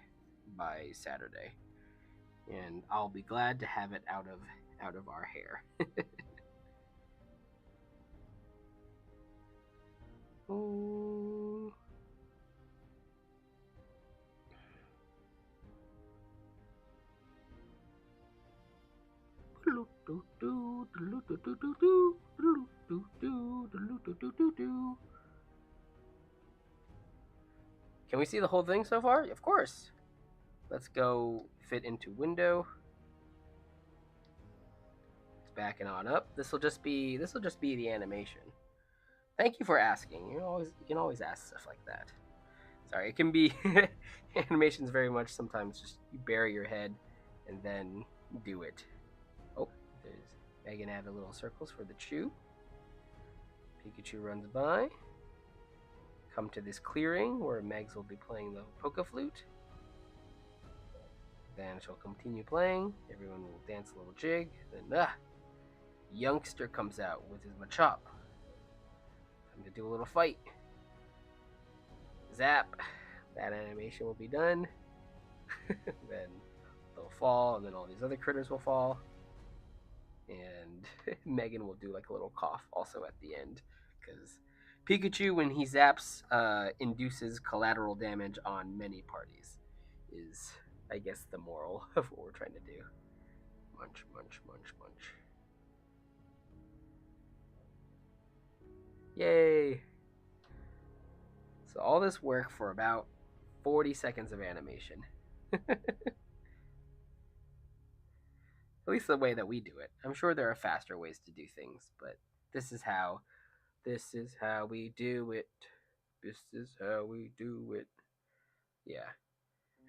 by Saturday, and I'll be glad to have it out of our hair. Ooh. Can we see the whole thing so far? Of course. Let's go fit into window. It's backing on up. This will just be the animation. Thank you for asking. You can always ask stuff like that. Sorry, it can be animations very much sometimes just you bury your head and then do it. Oh, there's Megan added little circles for the chew. Pikachu runs by. Come to this clearing where Megs will be playing the polka flute. Then she'll continue playing. Everyone will dance a little jig. Then, youngster comes out with his Machop. Time to do a little fight. Zap. That animation will be done. Then they'll fall, and then all these other critters will fall. And Megan will do like a little cough also at the end. Because Pikachu, when he zaps, induces collateral damage on many parties. Is, I guess, the moral of what we're trying to do. Munch, munch, munch, munch. Yay! So all this work for about 40 seconds of animation. At least the way that we do it. I'm sure there are faster ways to do things, but this is how we do it. This is how we do it. Yeah.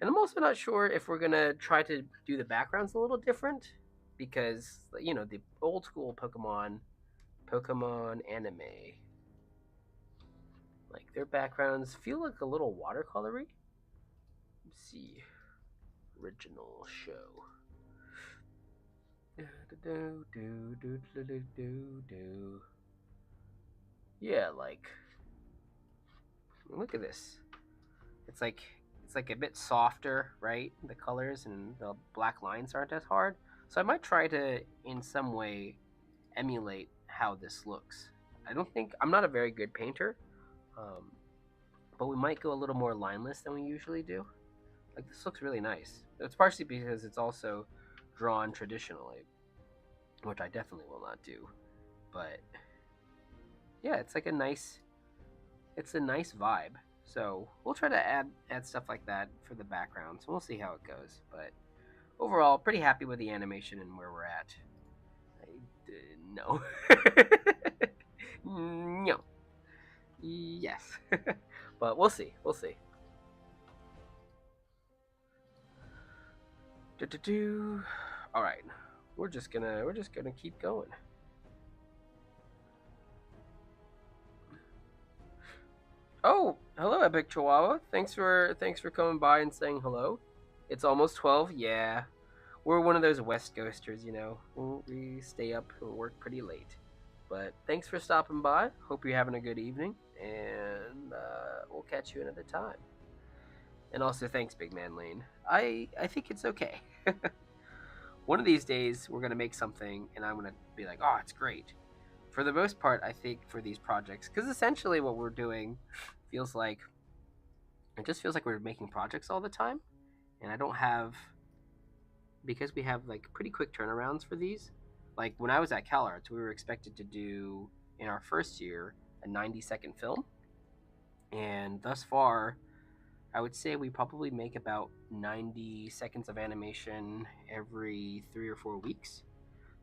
And I'm also not sure if we're gonna try to do the backgrounds a little different, because the old school Pokemon anime, like their backgrounds feel like a little watercolory. Let's see, original show. Yeah, like look at this. It's like a bit softer, right? The colors and the black lines aren't as hard. So I might try to, in some way, emulate how this looks. I'm not a very good painter, but we might go a little more lineless than we usually do. Like this looks really nice. It's partially because it's also drawn traditionally, which I definitely will not do. But yeah, it's like a nice vibe. So we'll try to add stuff like that for the backgrounds. We'll see how it goes. But overall, pretty happy with the animation and where we're at. No. No. Yes. But we'll see. We'll see. All right. We're just gonna keep going. Oh, hello, Epic Chihuahua. Thanks for coming by and saying hello. It's almost 12. Yeah, we're one of those West Coasters, We stay up and work pretty late. But thanks for stopping by. Hope you're having a good evening, and we'll catch you another time. And also, thanks, Big Man Lane. I think it's okay. One of these days, we're gonna make something, and I'm gonna be like, "Oh, it's great." For the most part, I think for these projects, because essentially what we're doing feels like we're making projects all the time, and I don't have, because we have like pretty quick turnarounds for these. Like when I was at CalArts, we were expected to do in our first year a 90-second film, and thus far, I would say we probably make about 90 seconds of animation every 3 or 4 weeks.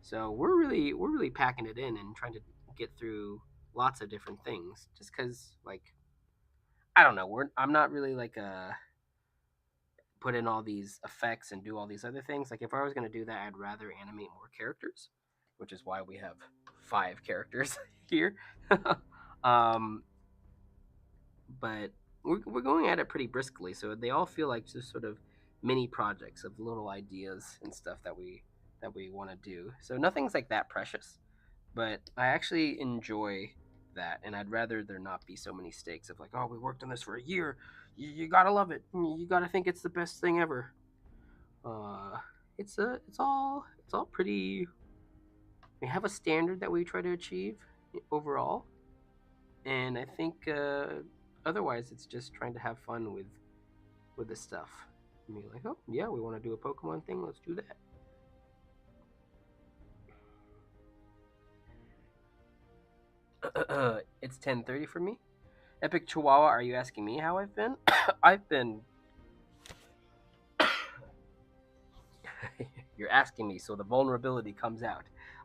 So we're really packing it in and trying to get through lots of different things. Just because, like, I don't know, I'm not really like put in all these effects and do all these other things. Like if I was gonna do that, I'd rather animate more characters, which is why we have 5 characters here. um, but we're going at it pretty briskly, so they all feel like just sort of mini projects of little ideas and stuff that we want to do. So nothing's like that precious, but I actually enjoy that, and I'd rather there not be so many stakes of like, oh, we worked on this for a year. You gotta love it. You gotta think it's the best thing ever. Uh, it's all pretty. We have a standard that we try to achieve overall, and I think otherwise it's just trying to have fun with the stuff. I mean, like, oh yeah, we want to do a Pokemon thing. Let's do that. It's 10:30 for me. Epic Chihuahua, are you asking me how I've been? I've been. You're asking me, so the vulnerability comes out.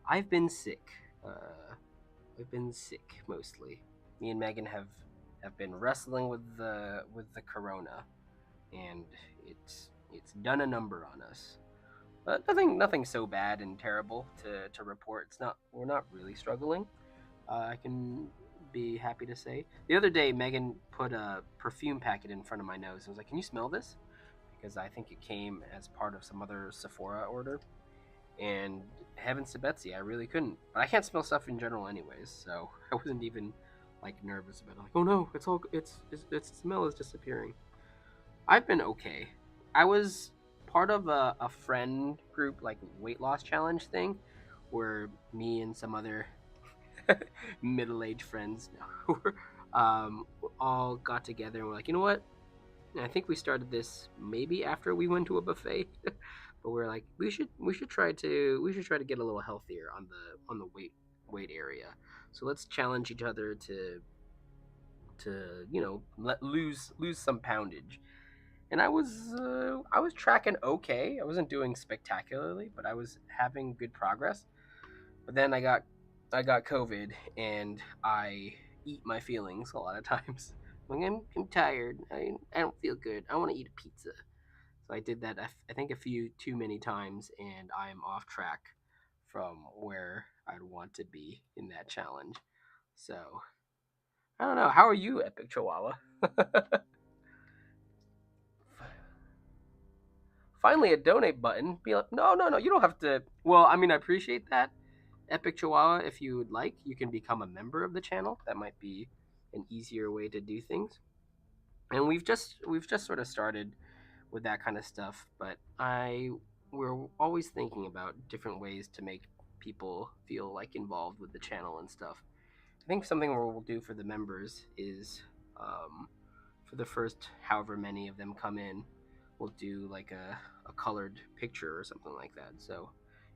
I've been sick. I've been sick mostly. Me and Megan have been wrestling with the corona, and it's done a number on us. But nothing so bad and terrible to report. It's not We're not really struggling. I can be happy to say. The other day, Megan put a perfume packet in front of my nose and was like, "Can you smell this?" Because I think it came as part of some other Sephora order. And heavens to Betsy, I really couldn't. But I can't smell stuff in general, anyways. So I wasn't even like nervous about it. Like, oh no, its smell is disappearing. I've been okay. I was part of a friend group like weight loss challenge thing, where me and some other middle-aged friends all got together and were like, you know what? I think we started this maybe after we went to a buffet, but we're like, we should try to get a little healthier on the weight area. So let's challenge each other to lose some poundage. And I was tracking okay. I wasn't doing spectacularly, but I was having good progress. But then I got COVID, and I eat my feelings a lot of times. Like, I'm tired. I don't feel good. I want to eat a pizza. So I did that. I think a few too many times, and I'm off track from where I'd want to be in that challenge. So I don't know. How are you, Epic Chihuahua? Finally, a donate button. Be like, no, no, no. You don't have to. Well, I mean, I appreciate that, Epic Chihuahua. If you would like, you can become a member of the channel. That might be an easier way to do things. And we've just sort of started with that kind of stuff. But we're always thinking about different ways to make people feel like involved with the channel and stuff. I think something we'll do for the members is, for the first however many of them come in, we'll do like a colored picture or something like that. So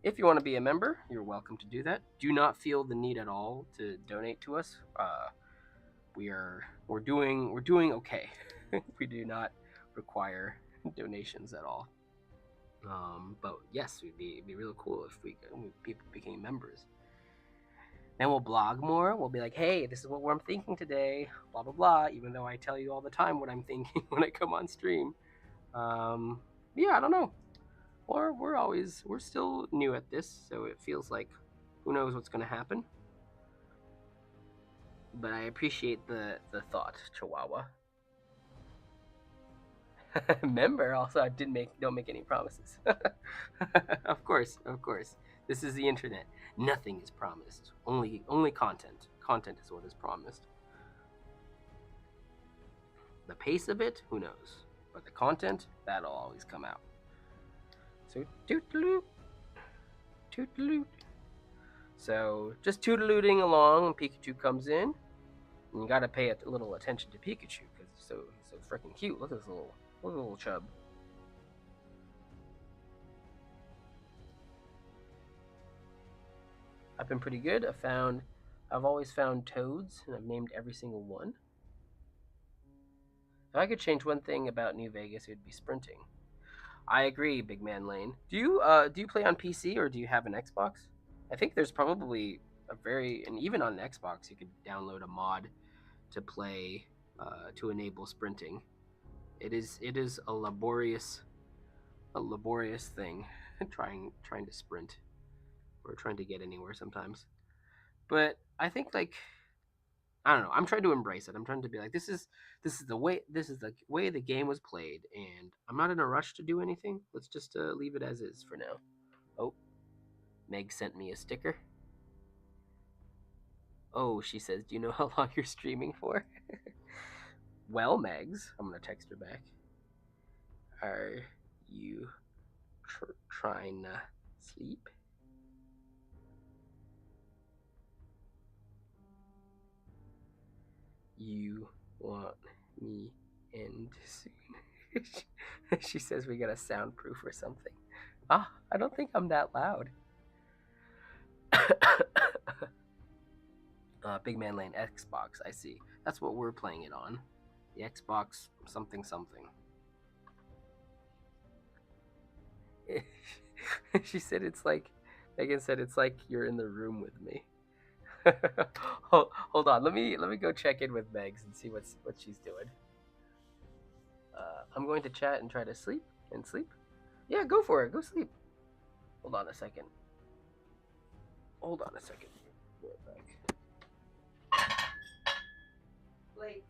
if you want to be a member, you're welcome to do that. Do not feel the need at all to donate to us. We're doing okay. We do not require donations at all. But yes, it'd be really cool if people became members. Then we'll blog more. We'll be like, hey, this is what I'm thinking today, blah blah blah. Even though I tell you all the time what I'm thinking when I come on stream. Um, yeah, I don't know. Or we're still new at this, so it feels like who knows what's gonna happen. But I appreciate the thought, Chihuahua. Member also, I don't make any promises. Of course, of course. This is the internet. Nothing is promised. Only content. Content is what is promised. The pace of it, who knows? But the content, that'll always come out. So toot-a-loot, toot-a-loot. So just toot-a-looting along when Pikachu comes in. And you gotta pay a little attention to Pikachu because he's so freaking cute. Look at this little chub. I've been pretty good. I've always found toads, and I've named every single one. If I could change one thing about New Vegas, it would be sprinting. I agree, Big Man Lane. Do you play on PC or do you have an Xbox? I think there's probably and even on an Xbox, you could download a mod to play to enable sprinting. It is a laborious thing trying to sprint or trying to get anywhere sometimes. But I think, like, I don't know. I'm trying to embrace it. I'm trying to be like, this is the way the game was played, and I'm not in a rush to do anything. Let's just leave it as is for now. Oh, Meg sent me a sticker. Oh, she says, do you know how long you're streaming for? Well, Megs, I'm gonna text her back. Are you trying to sleep? You want me end soon? She says we gotta soundproof or something. Ah, I don't think I'm that loud. Big Man Lane Xbox, I see. That's what we're playing it on. The Xbox something something. She said it's like, Megan said it's like you're in the room with me. Hold on, let me go check in with Megs and see what she's doing. I'm going to chat and try to sleep and sleep. Yeah, go for it. Go sleep. Hold on a second. Hold on a second. Be right back. Late.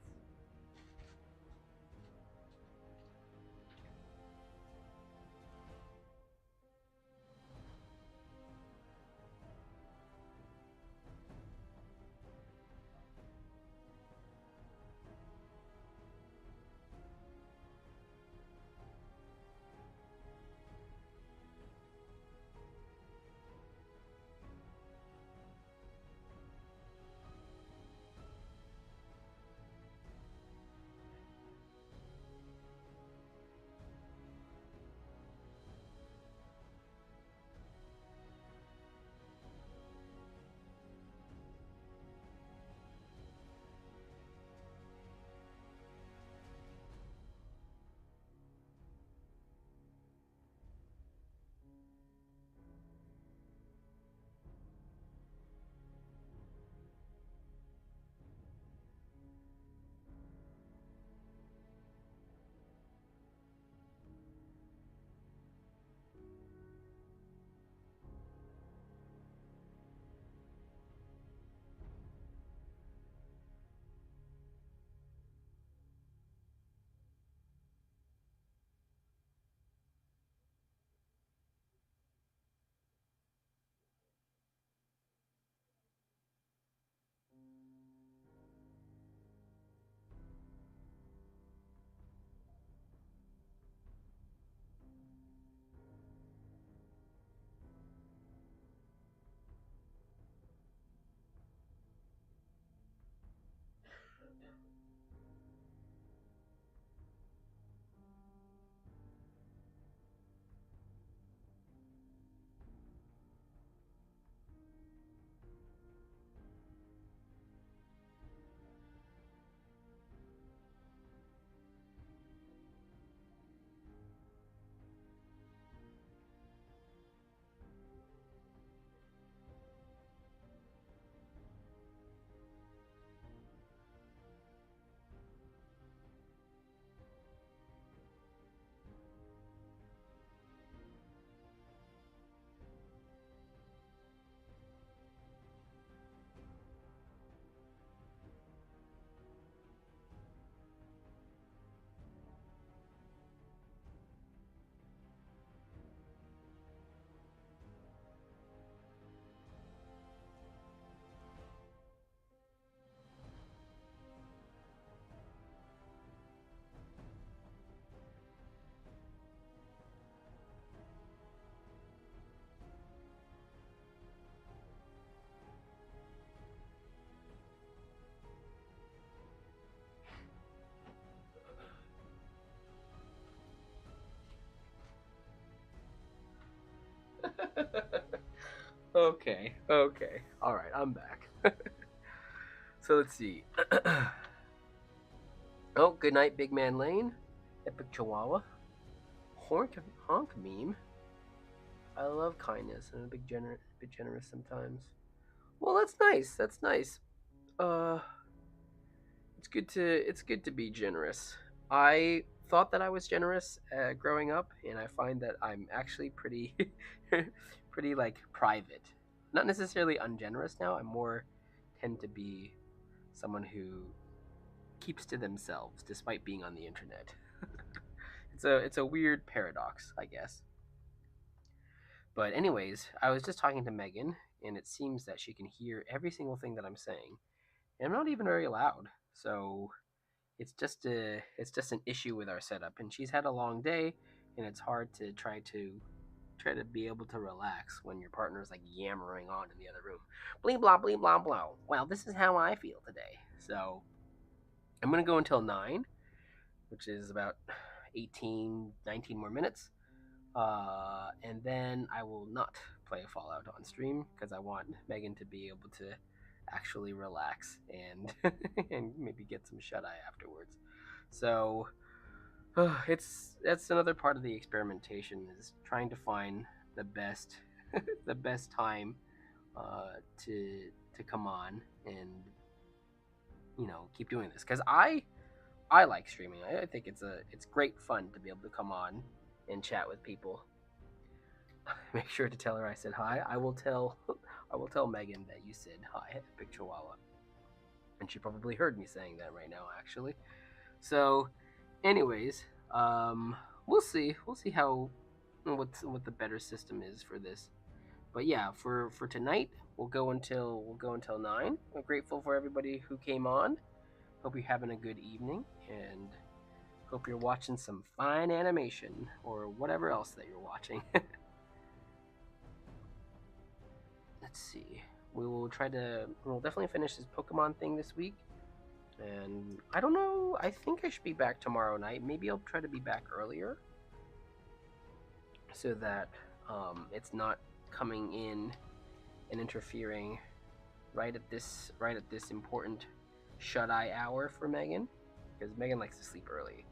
Okay. Okay. All right. I'm back. So let's see. Oh, good night, Big Man Lane. Epic Chihuahua. Honk meme. I love kindness. I'm a bit generous sometimes. Well, that's nice. That's nice. Uh, it's good to be generous. I thought that I was generous growing up, and I find that I'm actually pretty, pretty like private. Not necessarily ungenerous now. I more tend to be someone who keeps to themselves despite being on the internet. It's a weird paradox, I guess. But anyways, I was just talking to Megan and it seems that she can hear every single thing that I'm saying. And I'm not even very loud, so it's just an issue with our setup. And she's had a long day, and it's hard to try to be able to relax when your partner's like yammering on in the other room. Blee blah blee blah blah. Well, this is how I feel today. So I'm gonna go until 9, which is about 18, 19 more minutes. And then I will not play Fallout on stream because I want Megan to be able to actually relax and and maybe get some shut eye afterwards. So it's that's another part of the experimentation is trying to find the best the best time uh, to come on and keep doing this because I like streaming. I think it's great fun to be able to come on and chat with people. Make sure to tell her I said hi. I will tell Megan that you said hi at Big Chihuahua, and she probably heard me saying that right now actually. So, anyways, we'll see how what the better system is for this. But yeah, for tonight we'll go until 9. I'm grateful for everybody who came on. Hope you're having a good evening and hope you're watching some fine animation or whatever else that you're watching. Let's see. We'll definitely finish this Pokemon thing this week. And I don't know, I think I should be back tomorrow night. Maybe I'll try to be back earlier so that it's not coming in and interfering right at this important shut eye hour for Megan, because Megan likes to sleep early.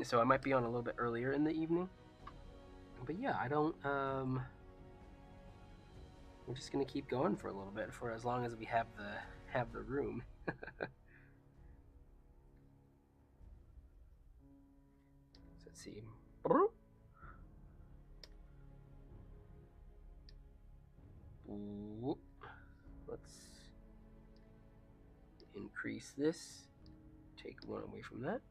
So I might be on a little bit earlier in the evening. But yeah, I don't. We're just gonna keep going for a little bit for as long as we have the room. So let's see. Let's increase this. Take one away from that.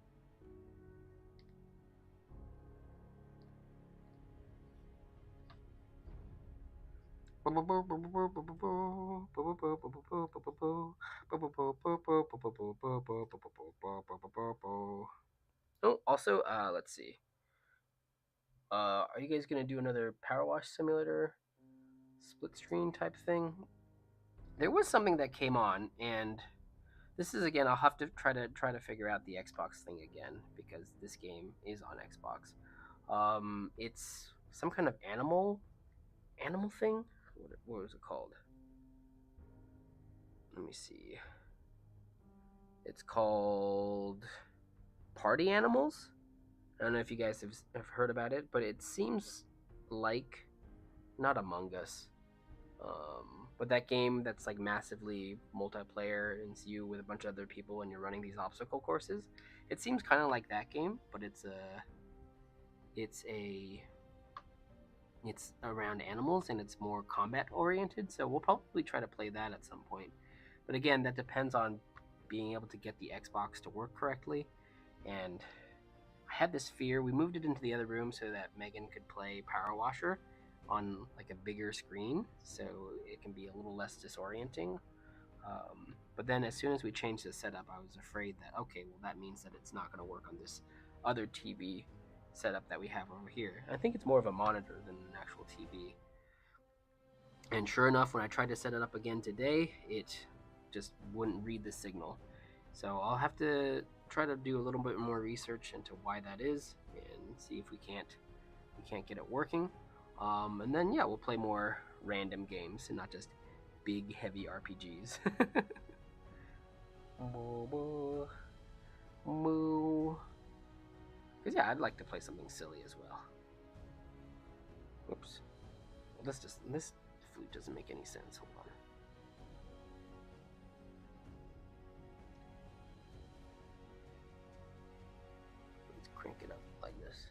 Oh, also, let's see. Are you guys gonna do another Power Wash Simulator split screen type thing? There was something that came on, and this is again. I'll have to try to figure out the Xbox thing again because this game is on Xbox. It's some kind of animal thing. What was it called? Let me see. It's called Party Animals. I don't know if you guys have heard about it, but it seems like not Among Us, but that game that's like massively multiplayer and it's you with a bunch of other people and you're running these obstacle courses. It seems kind of like that game, but it's around animals and it's more combat oriented. So we'll probably try to play that at some point. But again, that depends on being able to get the Xbox to work correctly. And I had this fear. We moved it into the other room so that Megan could play Power Washer on like a bigger screen, so it can be a little less disorienting. But then as soon as we changed the setup, I was afraid that okay, well that means that it's not going to work on this other TV setup that we have over here. I think it's more of a monitor than an actual TV. And sure enough, when I tried to set it up again today, it just wouldn't read the signal. So I'll have to try to do a little bit more research into why that is and see if we can't get it working. And then yeah, we'll play more random games and not just big heavy RPGs. Moo. Because yeah, I'd like to play something silly as well. Oops. Well, this flute doesn't make any sense. Hold on. Let's crank it up like this.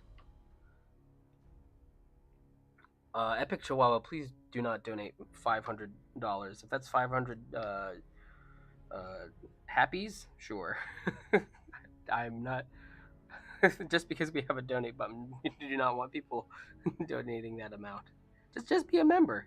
Epic Chihuahua, please do not donate $500. If that's 500 happies, sure. I'm not. Just because we have a donate button, you do not want people donating that amount. Just be a member.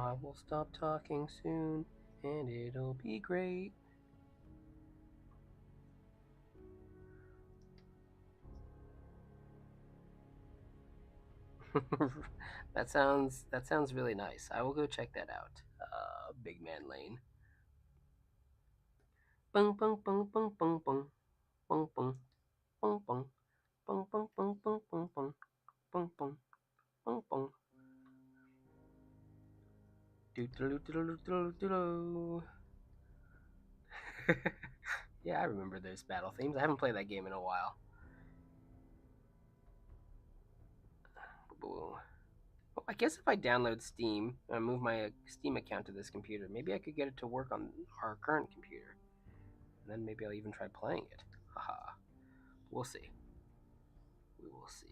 I will stop talking soon, and it'll be great. that sounds really nice. I will go check that out. Big Man Lane. Bung bung bung bung bung bung bung bung bung bung bung bung bung bung bung bung bung bung bung bung. Do do do do do do do. Yeah, I remember those battle themes. I haven't played that game in a while. Well, I guess if I download Steam and move my Steam account to this computer, maybe I could get it to work on our current computer. And then maybe I'll even try playing it. Haha. We'll see. We will see.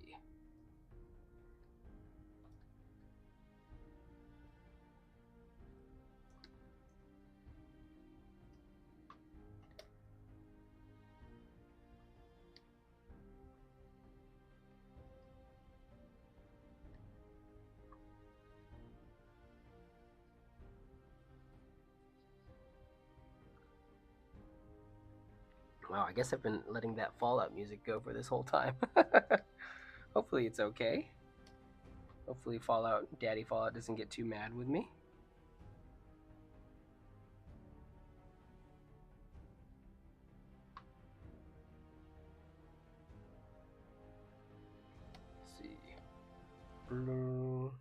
Wow, I guess I've been letting that Fallout music go for this whole time. Hopefully it's okay. Hopefully Daddy Fallout doesn't get too mad with me. Let's see. Blue.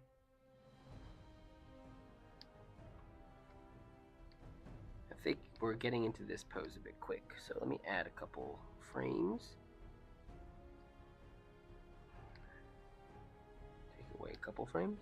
I think we're getting into this pose a bit quick, so let me add a couple frames. Take away a couple frames.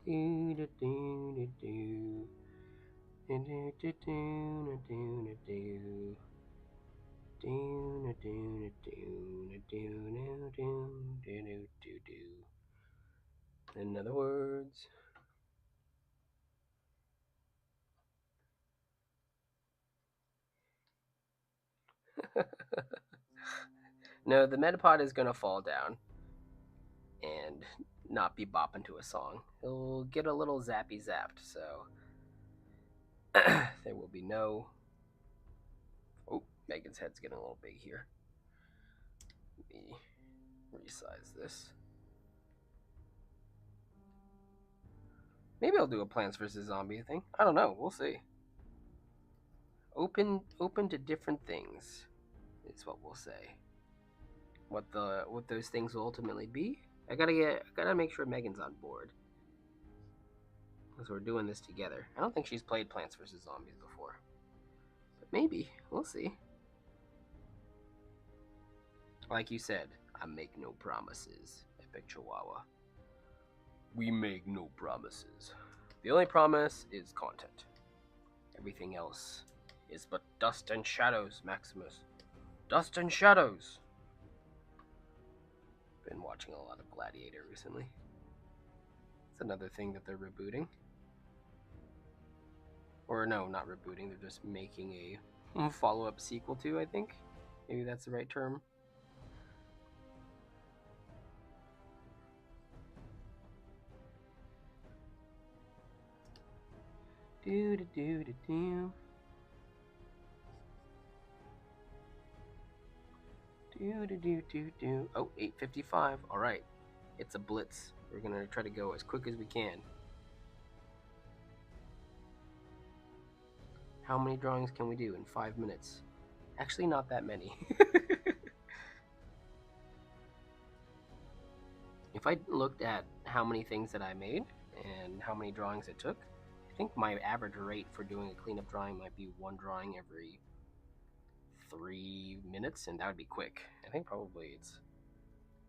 Do do do do do do do do do do. In other words, no, the Metapod is gonna fall down and not be bopping to a song. He'll get a little zappy zapped, so there will be no. Oh, Megan's head's getting a little big here. Let me resize this. Maybe I'll do a Plants vs Zombie thing. I don't know. We'll see. Open to different things is what we'll say. What those things will ultimately be. I gotta make sure Megan's on board because we're doing this together. I don't think she's played Plants vs Zombies before, but maybe we'll see. Like you said, I make no promises, Epic Chihuahua. We make no promises. The only promise is content. Everything else is but dust and shadows, Maximus. Dust and shadows. Been watching a lot of Gladiator recently. It's another thing that they're rebooting. Or no, not rebooting. They're just making a follow-up sequel to, I think. Maybe that's the right term. Do do do do do. Do do do do do. Oh, 8:55. All right, it's a blitz. We're gonna try to go as quick as we can. How many drawings can we do in 5 minutes? Actually, not that many. If I looked at how many things that I made and how many drawings it took, think my average rate for doing a cleanup drawing might be one drawing every 3 minutes, and that would be quick. I think probably it's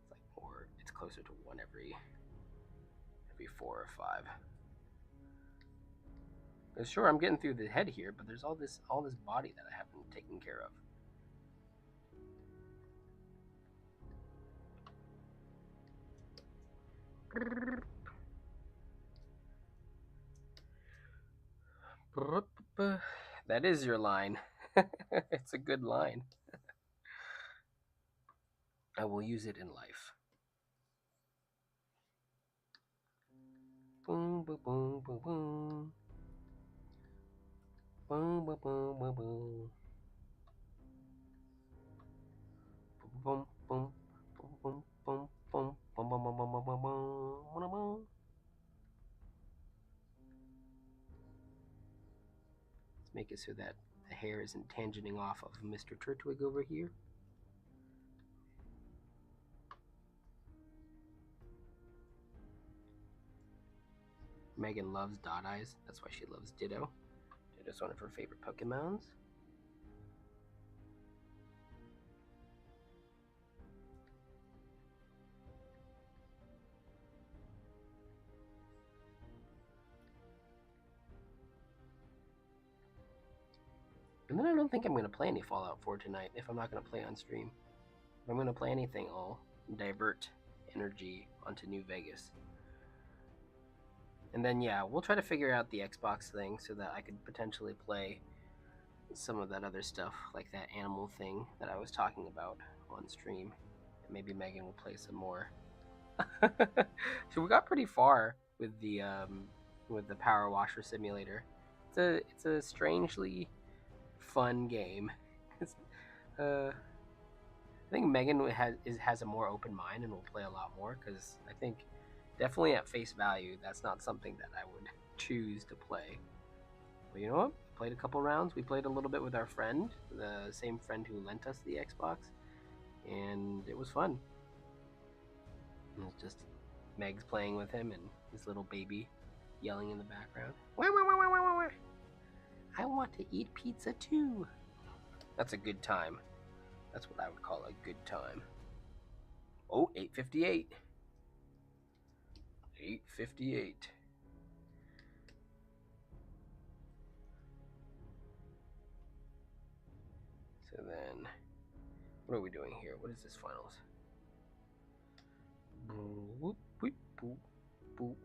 like more. It's closer to one every 4 or 5. Sure, I'm getting through the head here, but there's all this body that I haven't taken care of. That is your line. It's a good line. I will use it in life. Boom, boom, boom, boom, boom. Boom, boom, boom, boom, boom. Boom, boom, boom, boom, boom, boom, boom, boom, boom, boom, boom, boom, boom. Let's make it so that the hair isn't tangenting off of Mr. Turtwig over here. Megan loves Dot Eyes. That's why she loves Ditto. Ditto's one of her favorite Pokemons. And then I don't think I'm going to play any Fallout 4 tonight if I'm not going to play on stream. If I'm going to play anything, I'll divert energy onto New Vegas. And then, yeah, we'll try to figure out the Xbox thing so that I could potentially play some of that other stuff, like that animal thing that I was talking about on stream. And maybe Megan will play some more. So we got pretty far with the Power Washer Simulator. It's a strangely fun game. I think Megan has a more open mind and will play a lot more, because I think definitely at face value that's not something that I would choose to play. But you know what? Played a couple rounds. We played a little bit with our friend, the same friend who lent us the Xbox, and it was fun. It was just Meg's playing with him and his little baby yelling in the background. Wah, wah, wah, wah, wah, wah. I want to eat pizza too. That's a good time. That's what I would call a good time. Oh, 8:58. 8:58. So then, what are we doing here? What is this finals? Boop, boop, boop, boop.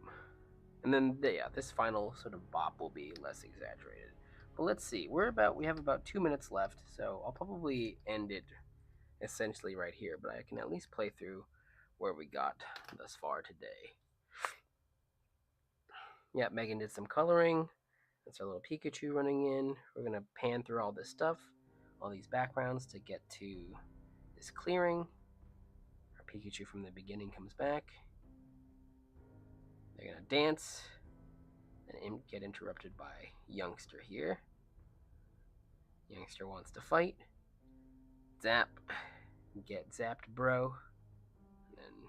And then, yeah, this final sort of bop will be less exaggerated. But let's see. We have about 2 minutes left, so I'll probably end it essentially right here, but I can at least play through where we got thus far today. Yeah, Megan did some coloring. That's our little Pikachu running in. We're going to pan through all this stuff, all these backgrounds to get to this clearing. Our Pikachu from the beginning comes back. They're going to dance and get interrupted by Youngster here. Youngster wants to fight. Zap. Get zapped, bro. And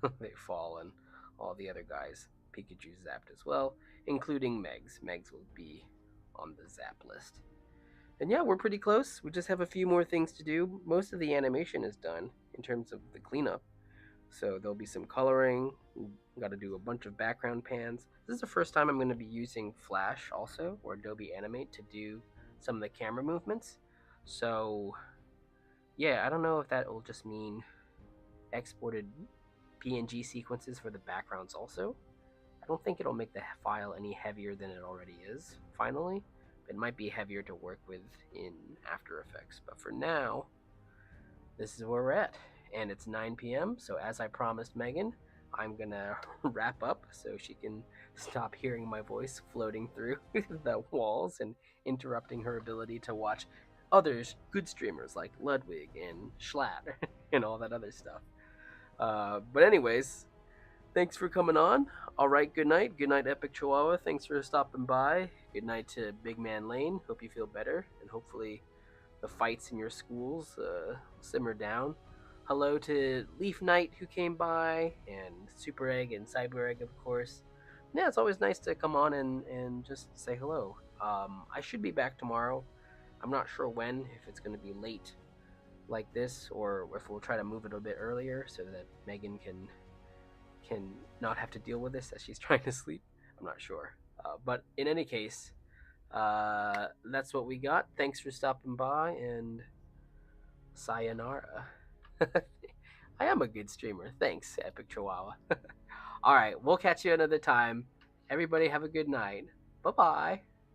then they fall, and all the other guys, Pikachu zapped as well, including Megs. Megs will be on the zap list. And yeah, we're pretty close. We just have a few more things to do. Most of the animation is done in terms of the cleanup. So there'll be some coloring. We've got to do a bunch of background pans. This is the first time I'm going to be using Flash also, or Adobe Animate, to do some of the camera movements. So yeah, I don't know if that will just mean exported PNG sequences for the backgrounds also. I don't think it'll make the file any heavier than it already is, finally. It might be heavier to work with in After Effects, but for now, this is where we're at. And it's 9 p.m., so as I promised Megan, I'm gonna wrap up so she can stop hearing my voice floating through the walls and interrupting her ability to watch others, good streamers like Ludwig and Schlatt and all that other stuff. But anyways, thanks for coming on. All right, good night. Good night, Epic Chihuahua. Thanks for stopping by. Good night to Big Man Lane. Hope you feel better, and hopefully the fights in your schools simmer down. Hello to Leaf Knight, who came by, and Super Egg and Cyber Egg, of course. yeah, it's always nice to come on and just say hello. I should be back tomorrow. I'm not sure when, if it's going to be late like this, or if we'll try to move it a bit earlier so that Megan can not have to deal with this as she's trying to sleep. I'm not sure. But in any case, that's what we got. Thanks for stopping by, and sayonara. I am a good streamer. Thanks, Epic Chihuahua. All right, we'll catch you another time. Everybody have a good night. Bye bye.